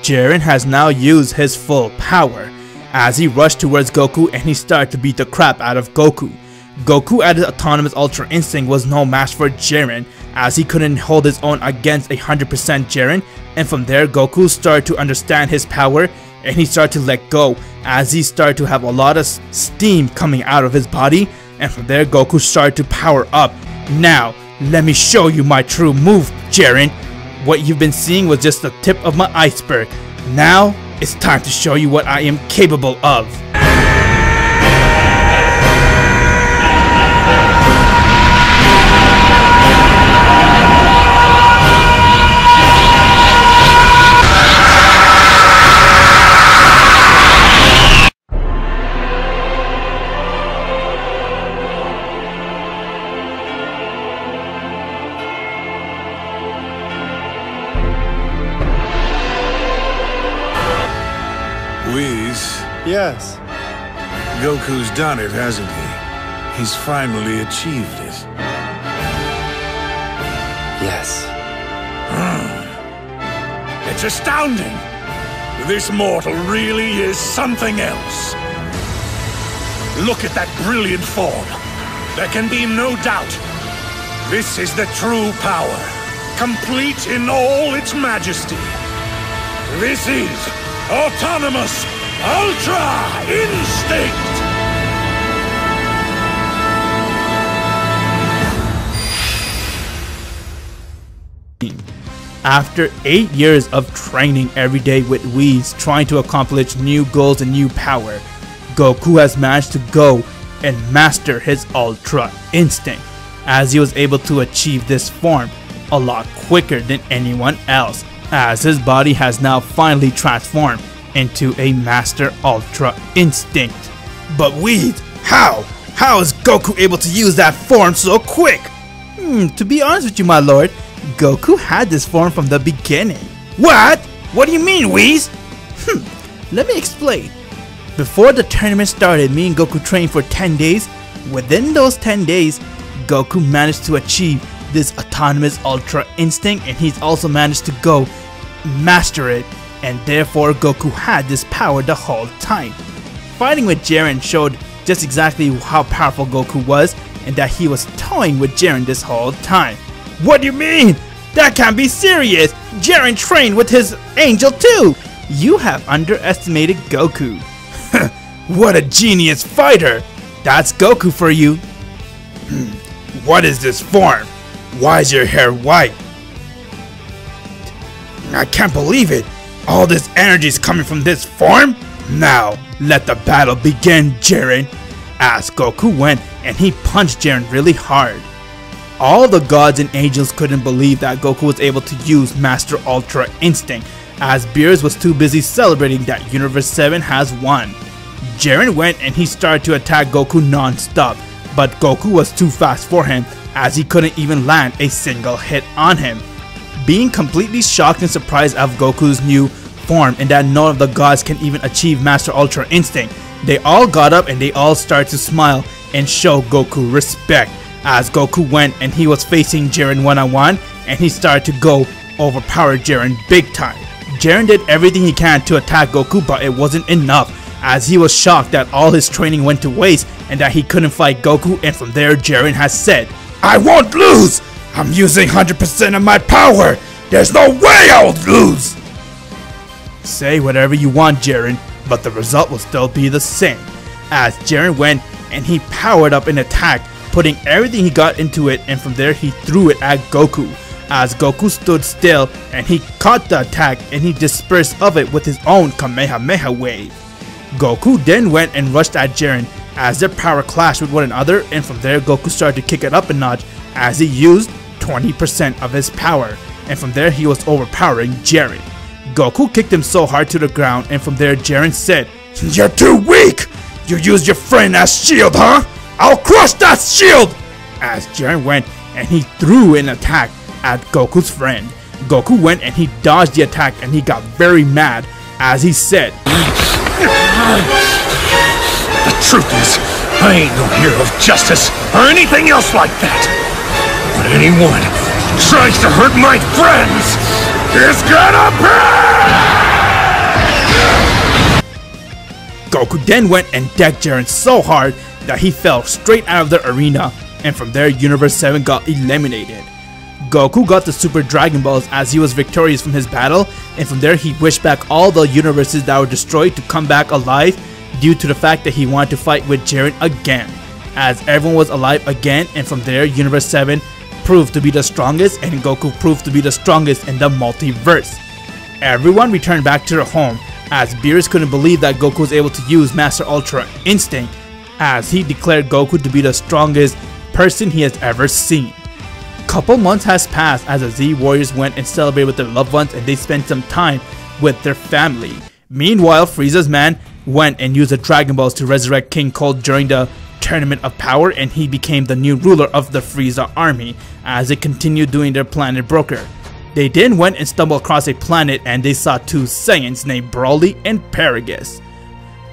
Jiren has now used his full power as he rushed towards Goku and he started to beat the crap out of Goku. Goku at his Autonomous Ultra Instinct was no match for Jiren as he couldn't hold his own against 100% Jiren, and from there Goku started to understand his power and he started to let go as he started to have a lot of steam coming out of his body, and from there Goku started to power up. "Now, let me show you my true move, Jiren. What you've been seeing was just the tip of my iceberg. Now, it's time to show you what I am capable of." Whis, Yes. Goku's done it, hasn't he? He's finally achieved it. Yes. It's astounding! This mortal really is something else. Look at that brilliant form. There can be no doubt. This is the true power, complete in all its majesty. This is Autonomous Ultra Instinct! After 8 years of training every day with Whis trying to accomplish new goals and new power, Goku has managed to go and master his Ultra Instinct, as he was able to achieve this form a lot quicker than anyone else, as his body has now finally transformed into a Master Ultra Instinct. But Whis, how? How is Goku able to use that form so quick? To be honest with you, my lord, Goku had this form from the beginning. What? What do you mean, Whis? Let me explain. Before the tournament started, me and Goku trained for 10 days. Within those 10 days, Goku managed to achieve this Autonomous Ultra Instinct, and he's also managed to go master it, and therefore Goku had this power the whole time. Fighting with Jiren showed just exactly how powerful Goku was, and that he was toying with Jiren this whole time. What do you mean? That can't be serious! Jiren trained with his angel too! You have underestimated Goku. What a genius fighter! That's Goku for you. What is this form? Why is your hair white? I can't believe it! All this energy is coming from this form? Now, let the battle begin, Jiren! As Goku went and he punched Jiren really hard. All the gods and angels couldn't believe that Goku was able to use Master Ultra Instinct, as Beerus was too busy celebrating that Universe 7 has won. Jiren went and he started to attack Goku non-stop, but Goku was too fast for him, as he couldn't even land a single hit on him. Being completely shocked and surprised of Goku's new form and that none of the gods can even achieve Master Ultra Instinct, they all got up and they all started to smile and show Goku respect, as Goku went and he was facing Jiren one-on-one, and he started to go overpower Jiren big time. Jiren did everything he can to attack Goku, but it wasn't enough, as he was shocked that all his training went to waste and that he couldn't fight Goku, and from there Jiren has said, "I won't lose! I'm using 100% of my power! There's no way I'll lose!" Say whatever you want, Jiren, but the result will still be the same, as Jiren went and he powered up an attack, putting everything he got into it, and from there he threw it at Goku, as Goku stood still and he caught the attack and he dispersed of it with his own Kamehameha wave. Goku then went and rushed at Jiren, as their power clashed with one another, and from there Goku started to kick it up a notch, as he used 20% of his power, and from there he was overpowering Jiren. Goku kicked him so hard to the ground, and from there Jiren said, "You're too weak! You used your friend as shield, huh? I'll crush that shield!" As Jiren went and he threw an attack at Goku's friend. Goku went and he dodged the attack, and he got very mad, as he said, "The truth is, I ain't no hero of justice or anything else like that. But anyone who tries to hurt my friends is gonna pay!" Goku then went and decked Jiren so hard that he fell straight out of the arena, and from there Universe 7 got eliminated. Goku got the Super Dragon Balls as he was victorious from his battle, and from there he wished back all the universes that were destroyed to come back alive, due to the fact that he wanted to fight with Jiren again, as everyone was alive again, and from there Universe 7 proved to be the strongest, and Goku proved to be the strongest in the multiverse. Everyone returned back to their home, as Beerus couldn't believe that Goku was able to use Master Ultra Instinct, as he declared Goku to be the strongest person he has ever seen. Couple months has passed as the Z Warriors went and celebrated with their loved ones, and they spent some time with their family. Meanwhile, Frieza's man went and used the Dragon Balls to resurrect King Cold during the Tournament of Power, and he became the new ruler of the Frieza army as they continued doing their planet broker. They then went and stumbled across a planet, and they saw two Saiyans named Broly and Paragus.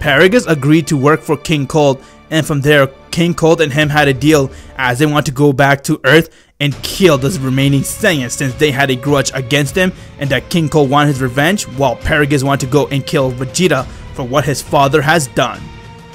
Paragus agreed to work for King Cold, and from there King Cold and him had a deal, as they want to go back to Earth and kill the remaining Saiyans, since they had a grudge against him, and that King Cold wanted his revenge, while Paragus wanted to go and kill Vegeta for what his father has done.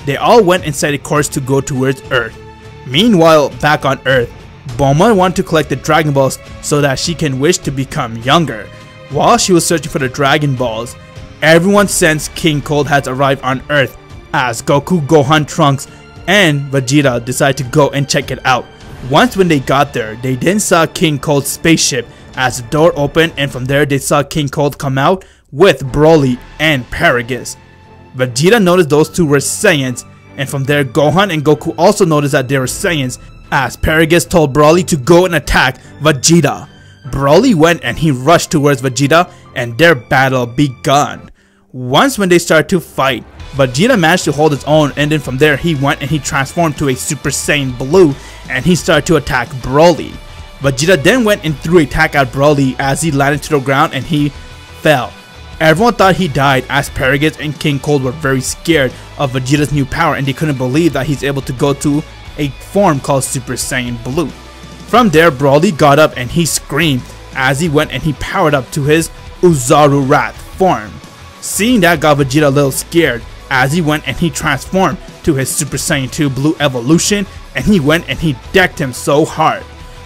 they all went and set a course to go towards Earth. Meanwhile, back on Earth, Bulma wanted to collect the Dragon Balls so that she can wish to become younger. While she was searching for the Dragon Balls, everyone sensed King Cold has arrived on Earth as Goku, Gohan, Trunks, and Vegeta decided to go and check it out. Once when they got there, they then saw King Cold's spaceship as the door opened, and from there they saw King Cold come out with Broly and Paragus. Vegeta noticed those two were Saiyans, and from there Gohan and Goku also noticed that they were Saiyans as Paragus told Broly to go and attack Vegeta. Broly went and he rushed towards Vegeta and their battle begun. Once when they started to fight, Vegeta managed to hold his own, and then from there he went and he transformed to a Super Saiyan Blue and he started to attack Broly. Vegeta then went and threw an attack at Broly as he landed to the ground and he fell. Everyone thought he died as Paragus and King Cold were very scared of Vegeta's new power and they couldn't believe that he's able to go to a form called Super Saiyan Blue. From there, Broly got up and he screamed as he went and he powered up to his Uzaru Wrath form. Seeing that got Vegeta a little scared as he went and he transformed to his Super Saiyan 2 Blue evolution and he went and he decked him so hard.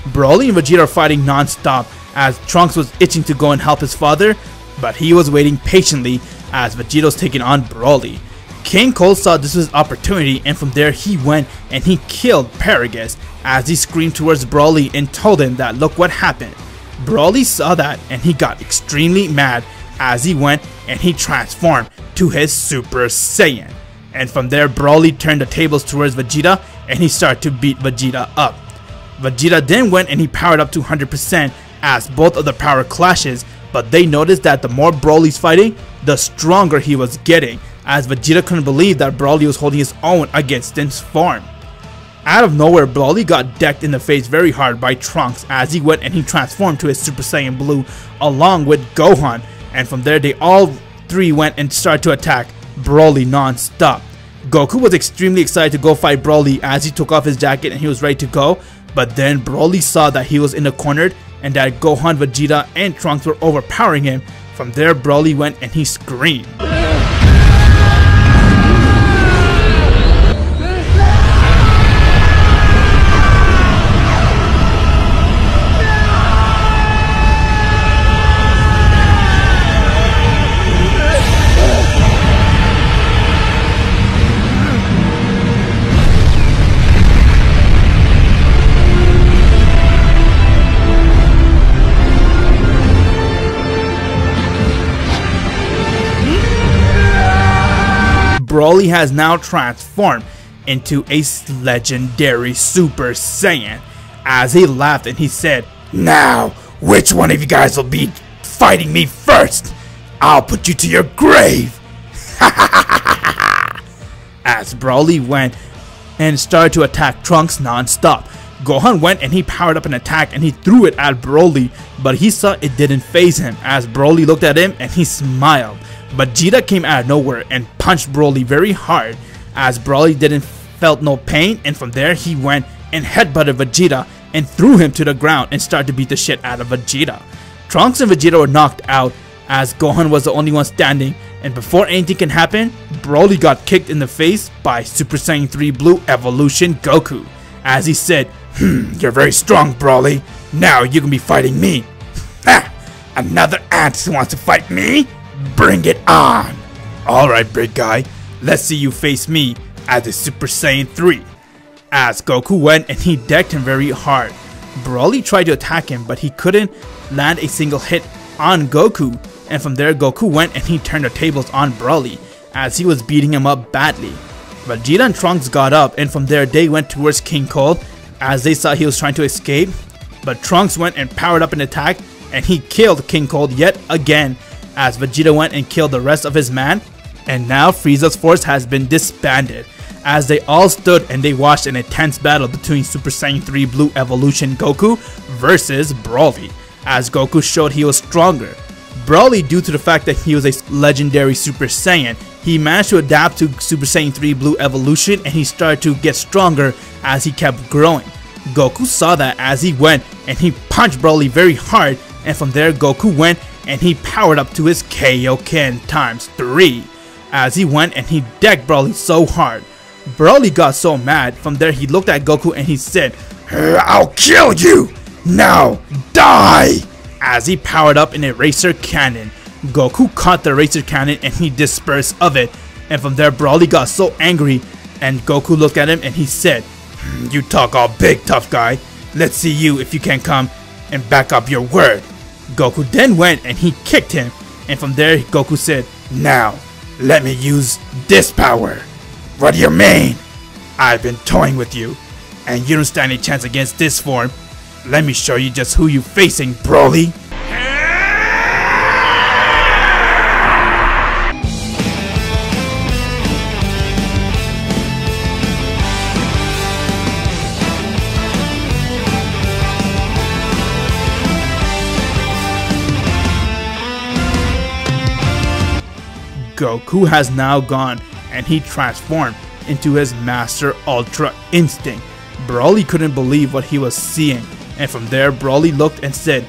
Broly and Vegeta are fighting non-stop as Trunks was itching to go and help his father, but he was waiting patiently as Vegeta was taking on Broly. King Cold saw this was his opportunity and from there he went and he killed Paragus as he screamed towards Broly and told him that look what happened. Broly saw that and he got extremely mad as he went and he transformed to his Super Saiyan. And from there Broly turned the tables towards Vegeta and he started to beat Vegeta up. Vegeta then went and he powered up to 100% as both of the power clashes, but they noticed that the more Broly's fighting, the stronger he was getting, as Vegeta couldn't believe that Broly was holding his own against this form. Out of nowhere, Broly got decked in the face very hard by Trunks as he went and he transformed to his Super Saiyan Blue along with Gohan, and from there they all three went and started to attack Broly non-stop. Goku was extremely excited to go fight Broly as he took off his jacket and he was ready to go, but then Broly saw that he was in the corner and that Gohan, Vegeta, and Trunks were overpowering him. From there Broly went and he screamed. Broly has now transformed into a legendary Super Saiyan as he laughed and he said, "Now, which one of you guys will be fighting me first? I'll put you to your grave." As Broly went and started to attack Trunks non-stop, Gohan went and he powered up an attack and he threw it at Broly, but he saw it didn't faze him as Broly looked at him and he smiled. Vegeta came out of nowhere and punched Broly very hard as Broly didn't felt no pain, and from there he went and headbutted Vegeta and threw him to the ground and started to beat the shit out of Vegeta. Trunks and Vegeta were knocked out as Gohan was the only one standing, and before anything can happen, Broly got kicked in the face by Super Saiyan 3 Blue Evolution Goku as he said, "You're very strong, Broly. Now you can be fighting me." "Ha! Another ant who wants to fight me? Bring it on!" "Alright, big guy, let's see you face me as a Super Saiyan 3. As Goku went and he decked him very hard. Broly tried to attack him, but he couldn't land a single hit on Goku, and from there Goku went and he turned the tables on Broly as he was beating him up badly. Vegeta and Trunks got up, and from there they went towards King Cold as they saw he was trying to escape, but Trunks went and powered up an attack and he killed King Cold yet again as Vegeta went and killed the rest of his man, and now Frieza's force has been disbanded as they all stood and they watched an intense battle between Super Saiyan 3 Blue Evolution Goku versus Broly as Goku showed he was stronger. Broly, due to the fact that he was a legendary Super Saiyan, he managed to adapt to Super Saiyan 3 Blue Evolution and he started to get stronger as he kept growing. Goku saw that as he went and he punched Broly very hard, and from there Goku went and he powered up to his Kaioken ×3 as he went and he decked Broly so hard. Broly got so mad. From there he looked at Goku and he said, "I'll kill you! Now die!" As he powered up an eraser cannon. Goku caught the eraser cannon and he dispersed of it. And from there Broly got so angry and Goku looked at him and he said, "You talk all big, tough guy. Let's see you if you can come and back up your word." Goku then went and he kicked him. And from there Goku said, "Now let me use this power." "What do you mean?" "I've been toying with you and you don't stand a chance against this form. Let me show you just who you facing, Broly." Goku has now gone and he transformed into his Master Ultra Instinct. Broly couldn't believe what he was seeing, and from there Broly looked and said,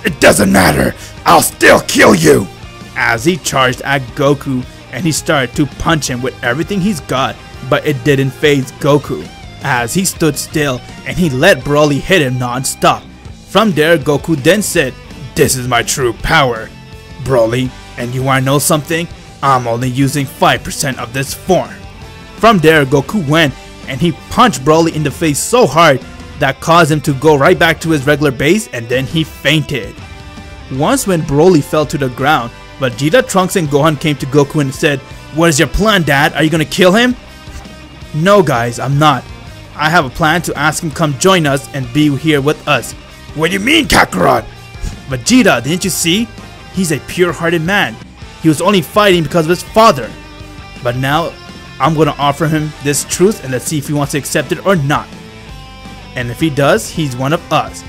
"It doesn't matter, I'll still kill you!" As he charged at Goku and he started to punch him with everything he's got, but it didn't faze Goku, as he stood still and he let Broly hit him non-stop. From there Goku then said, "This is my true power, Broly, and you wanna know something? I'm only using 5% of this form." From there Goku went and he punched Broly in the face so hard that caused him to go right back to his regular base, and then he fainted. Once when Broly fell to the ground, Vegeta, Trunks and Gohan came to Goku and said, "What is your plan, Dad? Are you gonna kill him?" "No guys, I'm not. I have a plan to ask him come join us and be here with us." "What do you mean, Kakarot?" "Vegeta, didn't you see? He's a pure-hearted man. He was only fighting because of his father. But now, I'm gonna offer him this truth and let's see if he wants to accept it or not. And if he does, he's one of us."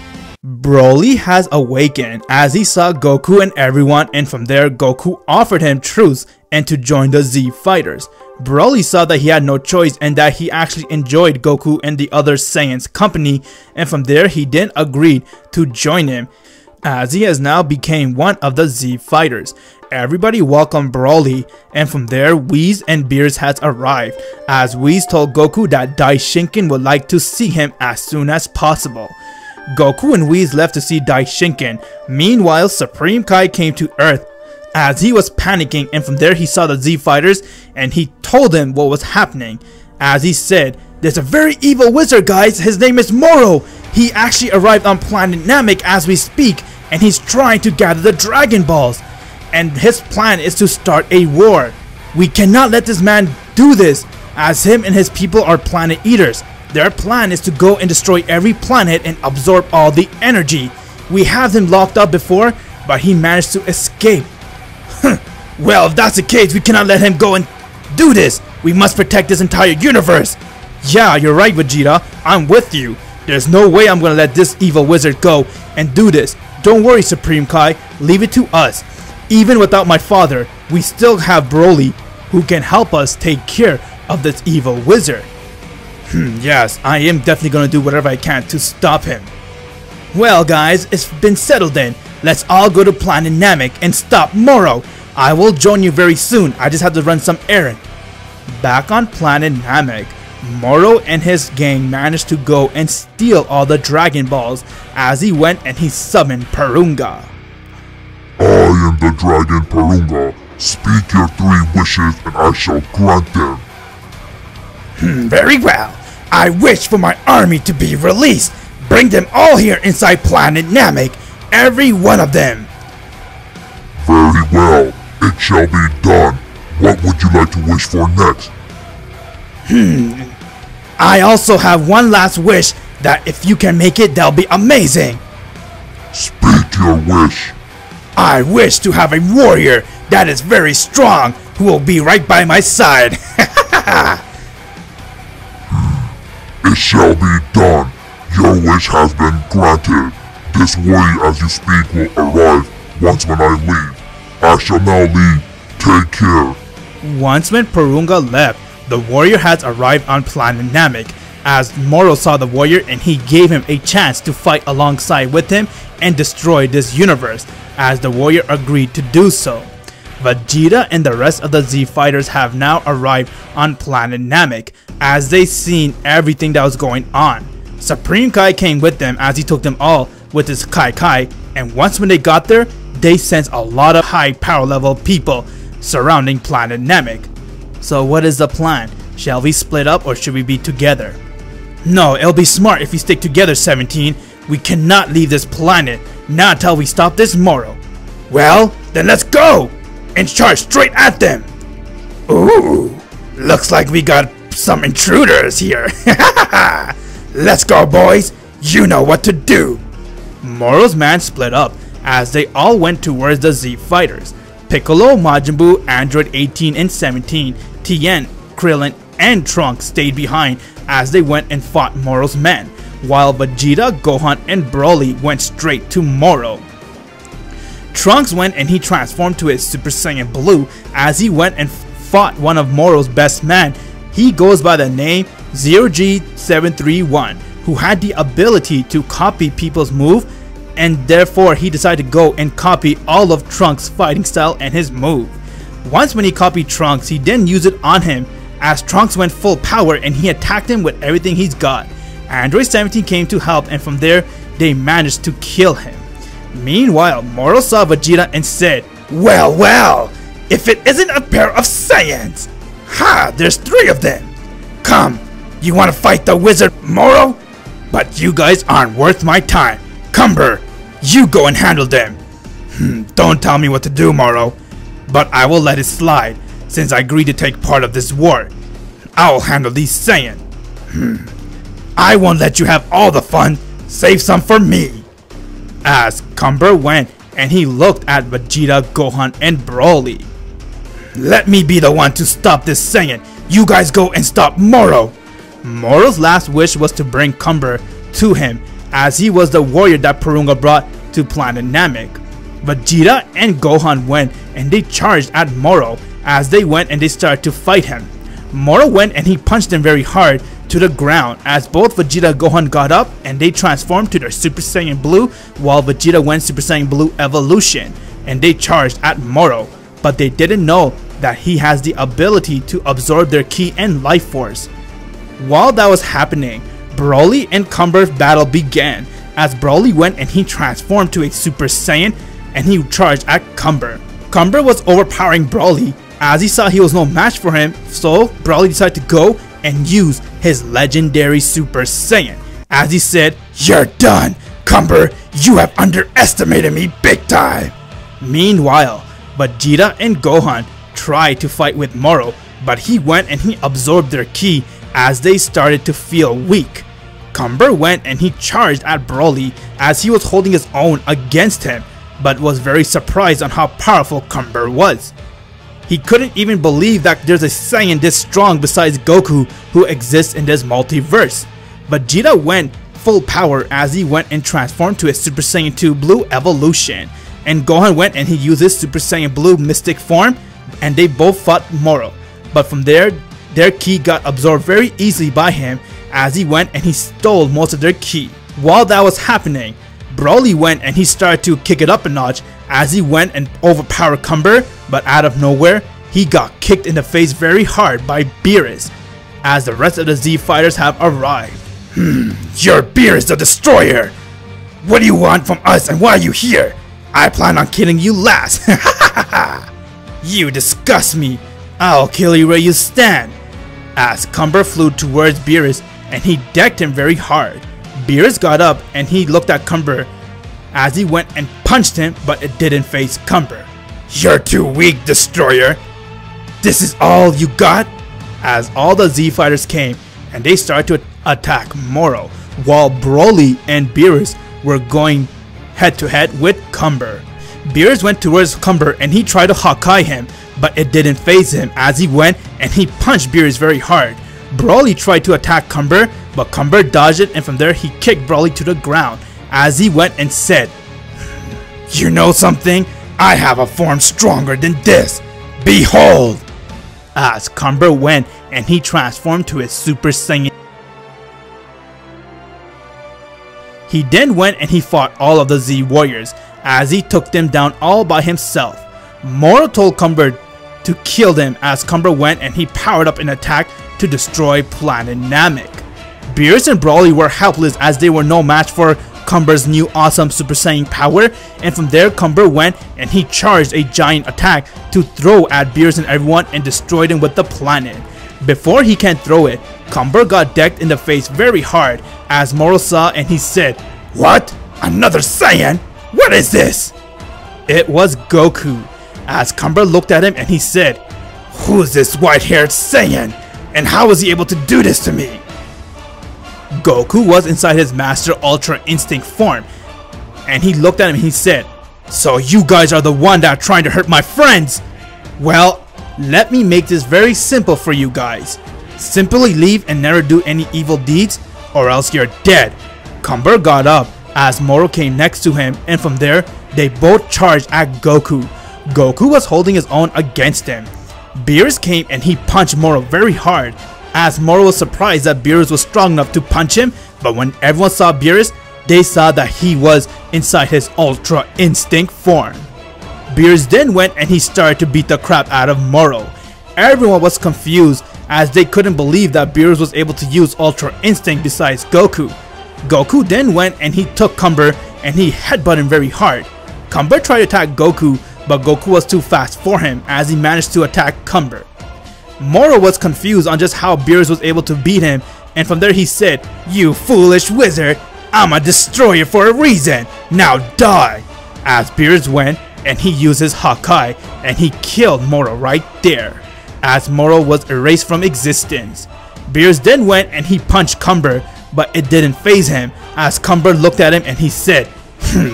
Broly has awakened as he saw Goku and everyone, and from there Goku offered him truth and to join the Z Fighters. Broly saw that he had no choice and that he actually enjoyed Goku and the other Saiyans' company, and from there he then agreed to join him, as he has now became one of the Z Fighters. Everybody welcomed Broly, and from there Whis and Beerus has arrived, as Whis told Goku that Daishinken would like to see him as soon as possible. Goku and Whis left to see Daishinken. Meanwhile, Supreme Kai came to Earth as he was panicking, and from there he saw the Z Fighters and he told them what was happening, as he said, "There's a very evil wizard, guys. His name is Moro. He actually arrived on planet Namek as we speak, and he's trying to gather the Dragon Balls. And his plan is to start a war. We cannot let this man do this, as him and his people are planet eaters. Their plan is to go and destroy every planet and absorb all the energy. We have him locked up before, but he managed to escape." "Well, if that's the case, we cannot let him go and do this. We must protect this entire universe." "Yeah, you're right, Vegeta. I'm with you. There's no way I'm gonna let this evil wizard go and do this. Don't worry, Supreme Kai. Leave it to us. Even without my father, we still have Broly, who can help us take care of this evil wizard." Yes, I am definitely gonna do whatever I can to stop him." "Well guys, it's been settled then. Let's all go to planet Namek and stop Moro. I will join you very soon. I just have to run some errand." Back on planet Namek, Moro and his gang managed to go and steal all the Dragon Balls, as he went and he summoned Porunga. "I am the Dragon Porunga. Speak your 3 wishes and I shall grant them." "Very well. I wish for my army to be released. Bring them all here inside planet Namek. Every one of them." "Very well. It shall be done. What would you like to wish for next?" I also have one last wish that if you can make it, that'll be amazing." "Speak your wish." "I wish to have a warrior that is very strong, who will be right by my side." "It shall be done. Your wish has been granted. This warrior as you speak will arrive once when I leave. I shall now leave. Take care." Once when Porunga left, the warrior has arrived on planet Namek, as Moro saw the warrior and he gave him a chance to fight alongside with him and destroy this universe, as the warrior agreed to do so. Vegeta and the rest of the Z Fighters have now arrived on planet Namek as they seen everything that was going on. Supreme Kai came with them as he took them all with his Kai, and once when they got there, they sensed a lot of high power level people surrounding planet Namek. So what is the plan? Shall we split up or should we be together? No, it'll be smart if we stick together, 17. We cannot leave this planet, not until we stop this Moro. Well, then let's go! And charge straight at them! Ooh, looks like we got some intruders here. Let's go, boys! You know what to do! Moro's man split up as they all went towards the Z Fighters. Piccolo, Majin Buu, Android 18 and 17, Tien, Krillin, and Trunks stayed behind as they went and fought Moro's men, while Vegeta, Gohan, and Broly went straight to Moro. Trunks went and he transformed to his Super Saiyan Blue as he went and fought one of Moro's best men. He goes by the name ZeroG731, who had the ability to copy people's move, and therefore he decided to go and copy all of Trunks' fighting style and his move. Once when he copied Trunks, he didn't use it on him as Trunks went full power and he attacked him with everything he's got. Android 17 came to help, and from there they managed to kill him. Meanwhile, Moro saw Vegeta and said, Well, well, if it isn't a pair of Saiyans! Ha, there's 3 of them! Come, you wanna fight the wizard Moro? But you guys aren't worth my time. Cumber, you go and handle them. Don't tell me what to do, Moro, but I will let it slide since I agreed to take part of this war. I'll handle these Saiyan. I won't let you have all the fun. Save some for me. As Cumber went and he looked at Vegeta, Gohan, and Broly. Let me be the one to stop this Saiyan. You guys go and stop Moro. Moro's last wish was to bring Cumber to him, as he was the warrior that Porunga brought to planet Namek. Vegeta and Gohan went and they charged at Moro as they went and they started to fight him. Moro went and he punched him very hard to the ground as both Vegeta and Gohan got up and they transformed to their Super Saiyan Blue, while Vegeta went Super Saiyan Blue Evolution and they charged at Moro, but they didn't know that he has the ability to absorb their ki and life force. While that was happening, Broly and Cumber's battle began as Broly went and he transformed to a Super Saiyan and he charged at Cumber. Cumber was overpowering Broly as he saw he was no match for him, so Broly decided to go and use his legendary Super Saiyan as he said, You're done, Cumber, you have underestimated me big time. Meanwhile, Vegeta and Gohan tried to fight with Moro, but he went and he absorbed their ki as they started to feel weak. Cumber went and he charged at Broly as he was holding his own against him, but was very surprised on how powerful Cumber was. He couldn't even believe that there's a Saiyan this strong besides Goku who exists in this multiverse. Vegeta went full power as he went and transformed to his Super Saiyan 2 Blue Evolution, and Gohan went and he used his Super Saiyan Blue Mystic form and they both fought Moro, but from there their ki got absorbed very easily by him as he went and he stole most of their ki. While that was happening, Broly went and he started to kick it up a notch as he went and overpowered Cumber, but out of nowhere he got kicked in the face very hard by Beerus as the rest of the Z Fighters have arrived. You're Beerus the Destroyer! What do you want from us and why are you here? I plan on killing you last! You disgust me! I'll kill you where you stand! As Cumber flew towards Beerus and he decked him very hard. Beerus got up and he looked at Cumber as he went and punched him, but it didn't phase Cumber. You're too weak, Destroyer! This is all you got? As all the Z Fighters came and they started to attack Moro, while Broly and Beerus were going head to head with Cumber. Beerus went towards Cumber and he tried to Hawkeye him, but it didn't phase him as he went and he punched Beerus very hard. Broly tried to attack Cumber, but Cumber dodged it, and from there he kicked Broly to the ground as he went and said, You know something? I have a form stronger than this. Behold! As Cumber went and he transformed to his Super Saiyan. He then went and he fought all of the Z Warriors as he took them down all by himself. Moro told Cumber to kill them as Cumber went and he powered up an attack to destroy Planet Namek. Beerus and Broly were helpless as they were no match for Cumber's new awesome Super Saiyan power, and from there Cumber went and he charged a giant attack to throw at Beerus and everyone and destroyed him with the planet. Before he can throw it, Cumber got decked in the face very hard as Moro saw and he said, "What? Another Saiyan? What is this?" It was Goku. As Cumber looked at him and he said, "Who's this white-haired Saiyan? And how was he able to do this to me?" Goku was inside his Master Ultra Instinct form, and he looked at him and he said, "So you guys are the one that are trying to hurt my friends? Well, let me make this very simple for you guys. Simply leave and never do any evil deeds, or else you're dead." Cumber got up as Moro came next to him, and from there, they both charged at Goku. Goku was holding his own against him. Beerus came and he punched Moro very hard, as Moro was surprised that Beerus was strong enough to punch him, but when everyone saw Beerus, they saw that he was inside his Ultra Instinct form. Beerus then went and he started to beat the crap out of Moro. Everyone was confused as they couldn't believe that Beerus was able to use Ultra Instinct besides Goku. Goku then went and he took Cumber and he headbutted him very hard. Cumber tried to attack Goku, but Goku was too fast for him as he managed to attack Cumber. Moro was confused on just how Beerus was able to beat him, and from there he said, "You foolish wizard, I'm a destroyer for a reason, now die!" As Beerus went and he used his Hakai and he killed Moro right there, as Moro was erased from existence. Beerus then went and he punched Cumber, but it didn't faze him as Cumber looked at him and he said,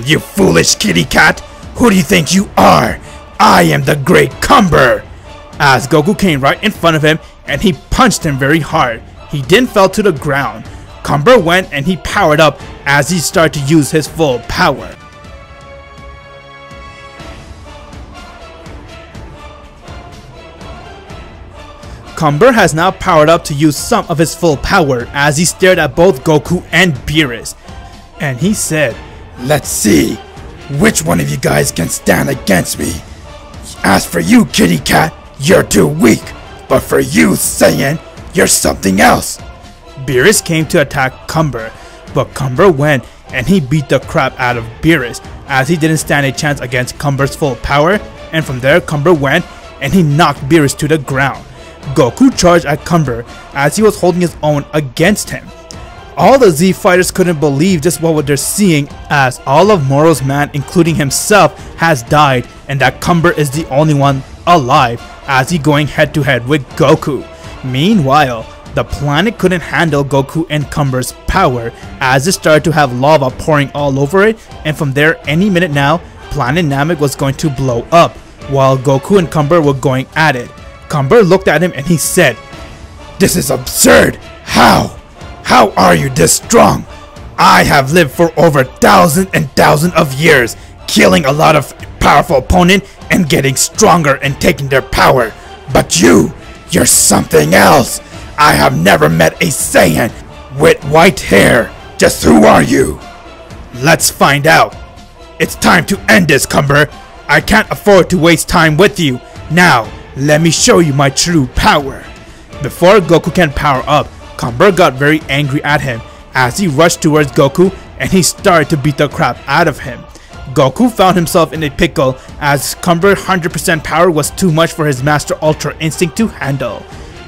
"You foolish kitty cat, who do you think you are? I am the great Cumber!" As Goku came right in front of him and he punched him very hard. He then fell to the ground. Cumber went and he powered up as he started to use his full power. Cumber has now powered up to use some of his full power as he stared at both Goku and Beerus. And he said, "Let's see, which one of you guys can stand against me? As for you, kitty cat, you're too weak, but for you, Saiyan, you're something else." Beerus came to attack Cumber, but Cumber went and he beat the crap out of Beerus as he didn't stand a chance against Cumber's full power, and from there Cumber went and he knocked Beerus to the ground. Goku charged at Cumber as he was holding his own against him. All the Z fighters couldn't believe just what they're seeing, as all of Moro's man, including himself, has died and that Cumber is the only one alive as he going head to head with Goku. Meanwhile, the planet couldn't handle Goku and Cumber's power as it started to have lava pouring all over it, and from there any minute now, Planet Namek was going to blow up while Goku and Cumber were going at it. Cumber looked at him and he said, "This is absurd! How? How are you this strong? I have lived for over thousands and thousands of years, killing a lot of powerful opponents and getting stronger and taking their power. But you're something else. I have never met a Saiyan with white hair. Just who are you?" "Let's find out. It's time to end this, Cumber. I can't afford to waste time with you. Now, let me show you my true power." Before Goku can power up, Cumber got very angry at him as he rushed towards Goku and he started to beat the crap out of him. Goku found himself in a pickle as Cumber's 100% power was too much for his Master Ultra Instinct to handle.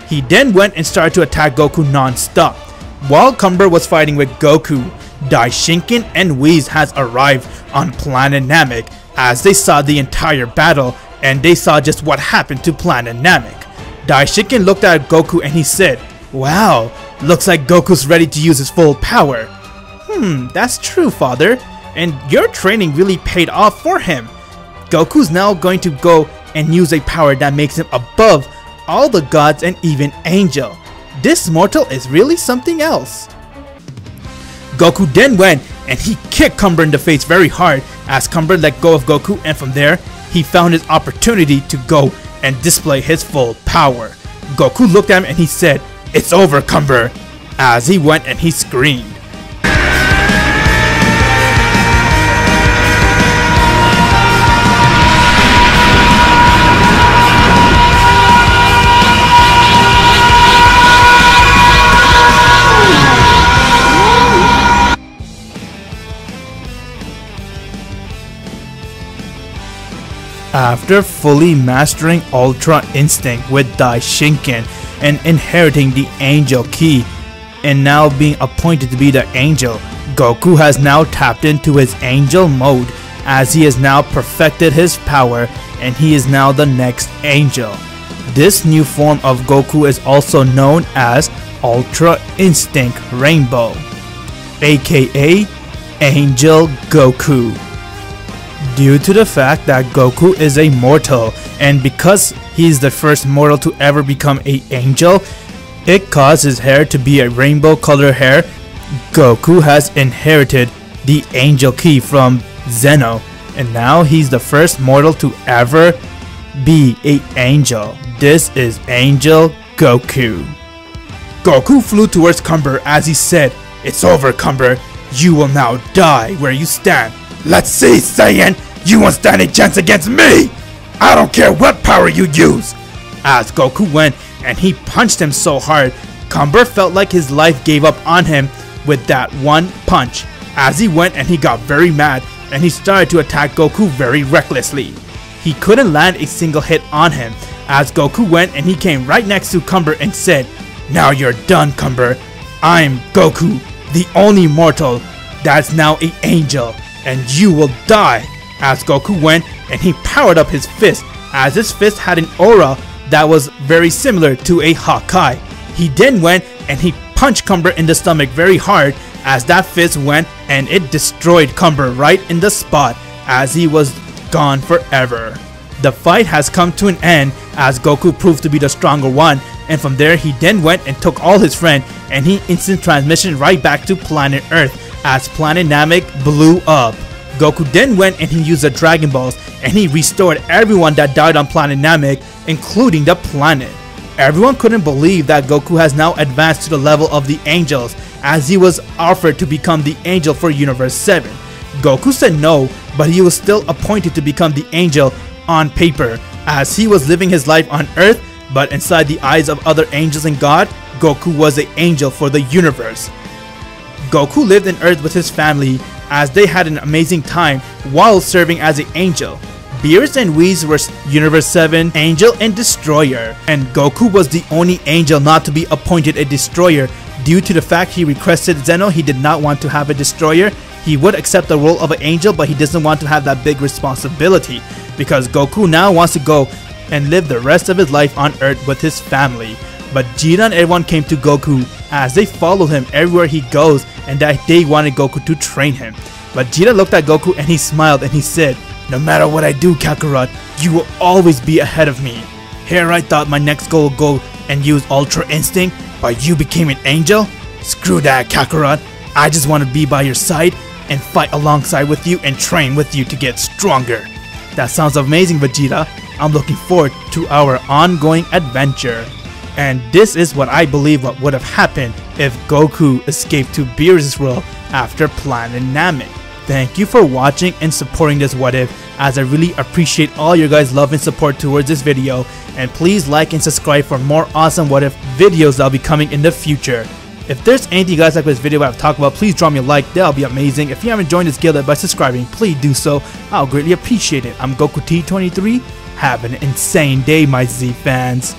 He then went and started to attack Goku non-stop. While Cumber was fighting with Goku, Daishinken and Whis has arrived on Planet Namek as they saw the entire battle and they saw just what happened to Planet Namek. Daishinken looked at Goku and he said, "Wow, looks like Goku's ready to use his full power." That's true, father, and your training really paid off for him. Goku's now going to go and use a power that makes him above all the gods and even Angel. This mortal is really something else. Goku then went and he kicked Cumber in the face very hard as Cumber let go of Goku, and from there he found his opportunity to go and display his full power. Goku looked at him and he said, "It's over, Cumber," as he went and he screamed. After fully mastering Ultra Instinct with Daishinken and inheriting the Angel Key, and now being appointed to be the Angel, Goku has now tapped into his Angel mode, as he has now perfected his power and he is now the next Angel. This new form of Goku is also known as Ultra Instinct Rainbow, aka Angel Goku. Due to the fact that Goku is a mortal, and because he is the first mortal to ever become an angel, it caused his hair to be a rainbow color hair. Goku has inherited the Angel Key from Zeno, and now he's the first mortal to ever be an angel. This is Angel Goku. Goku flew towards Cumber as he said, "It's over, Cumber. You will now die where you stand. Let's see, Saiyan! You won't stand a chance against me! I don't care what power you use!" As Goku went and he punched him so hard, Cumber felt like his life gave up on him with that one punch. As he went and he got very mad and he started to attack Goku very recklessly. He couldn't land a single hit on him as Goku went and he came right next to Cumber and said, "Now you're done, Cumber. I'm Goku, the only mortal that's now an angel, and you will die." As Goku went and he powered up his fist, as his fist had an aura that was very similar to a Hawkeye. He then went and he punched Cumber in the stomach very hard, as that fist went and it destroyed Cumber right in the spot, as he was gone forever. The fight has come to an end as Goku proved to be the stronger one, and from there he then went and took all his friends and he instant transmission right back to planet Earth as planet Namek blew up. Goku then went and he used the Dragon Balls and he restored everyone that died on planet Namek, including the planet. Everyone couldn't believe that Goku has now advanced to the level of the angels, as he was offered to become the angel for Universe 7. Goku said no, but he was still appointed to become the angel on paper, as he was living his life on Earth, but inside the eyes of other angels and God, Goku was an angel for the universe. Goku lived on Earth with his family as they had an amazing time while serving as an angel. Beerus and Whis were Universe 7 Angel and Destroyer, and Goku was the only angel not to be appointed a destroyer due to the fact he requested Zeno. He did not want to have a destroyer. He would accept the role of an angel, but he doesn't want to have that big responsibility because Goku now wants to go and live the rest of his life on Earth with his family. But Vegeta and everyone came to Goku as they followed him everywhere he goes, and that they wanted Goku to train him. But Vegeta looked at Goku and he smiled and he said, "No matter what I do, Kakarot, you will always be ahead of me. Here I thought my next goal would go and use Ultra Instinct, but you became an angel? Screw that, Kakarot. I just want to be by your side and fight alongside with you and train with you to get stronger." That sounds amazing, Vegeta. I'm looking forward to our ongoing adventure. And this is what I believe what would have happened if Goku escaped to Beerus' world after Planet Namek. Thank you for watching and supporting this What If, as I really appreciate all your guys' love and support towards this video. And please like and subscribe for more awesome What If videos that'll be coming in the future. If there's anything you guys like this video I've talked about, please drop me a like, that'll be amazing. If you haven't joined this guild by subscribing, please do so. I'll greatly appreciate it. I'm Goku T23. Have an insane day, my Z fans.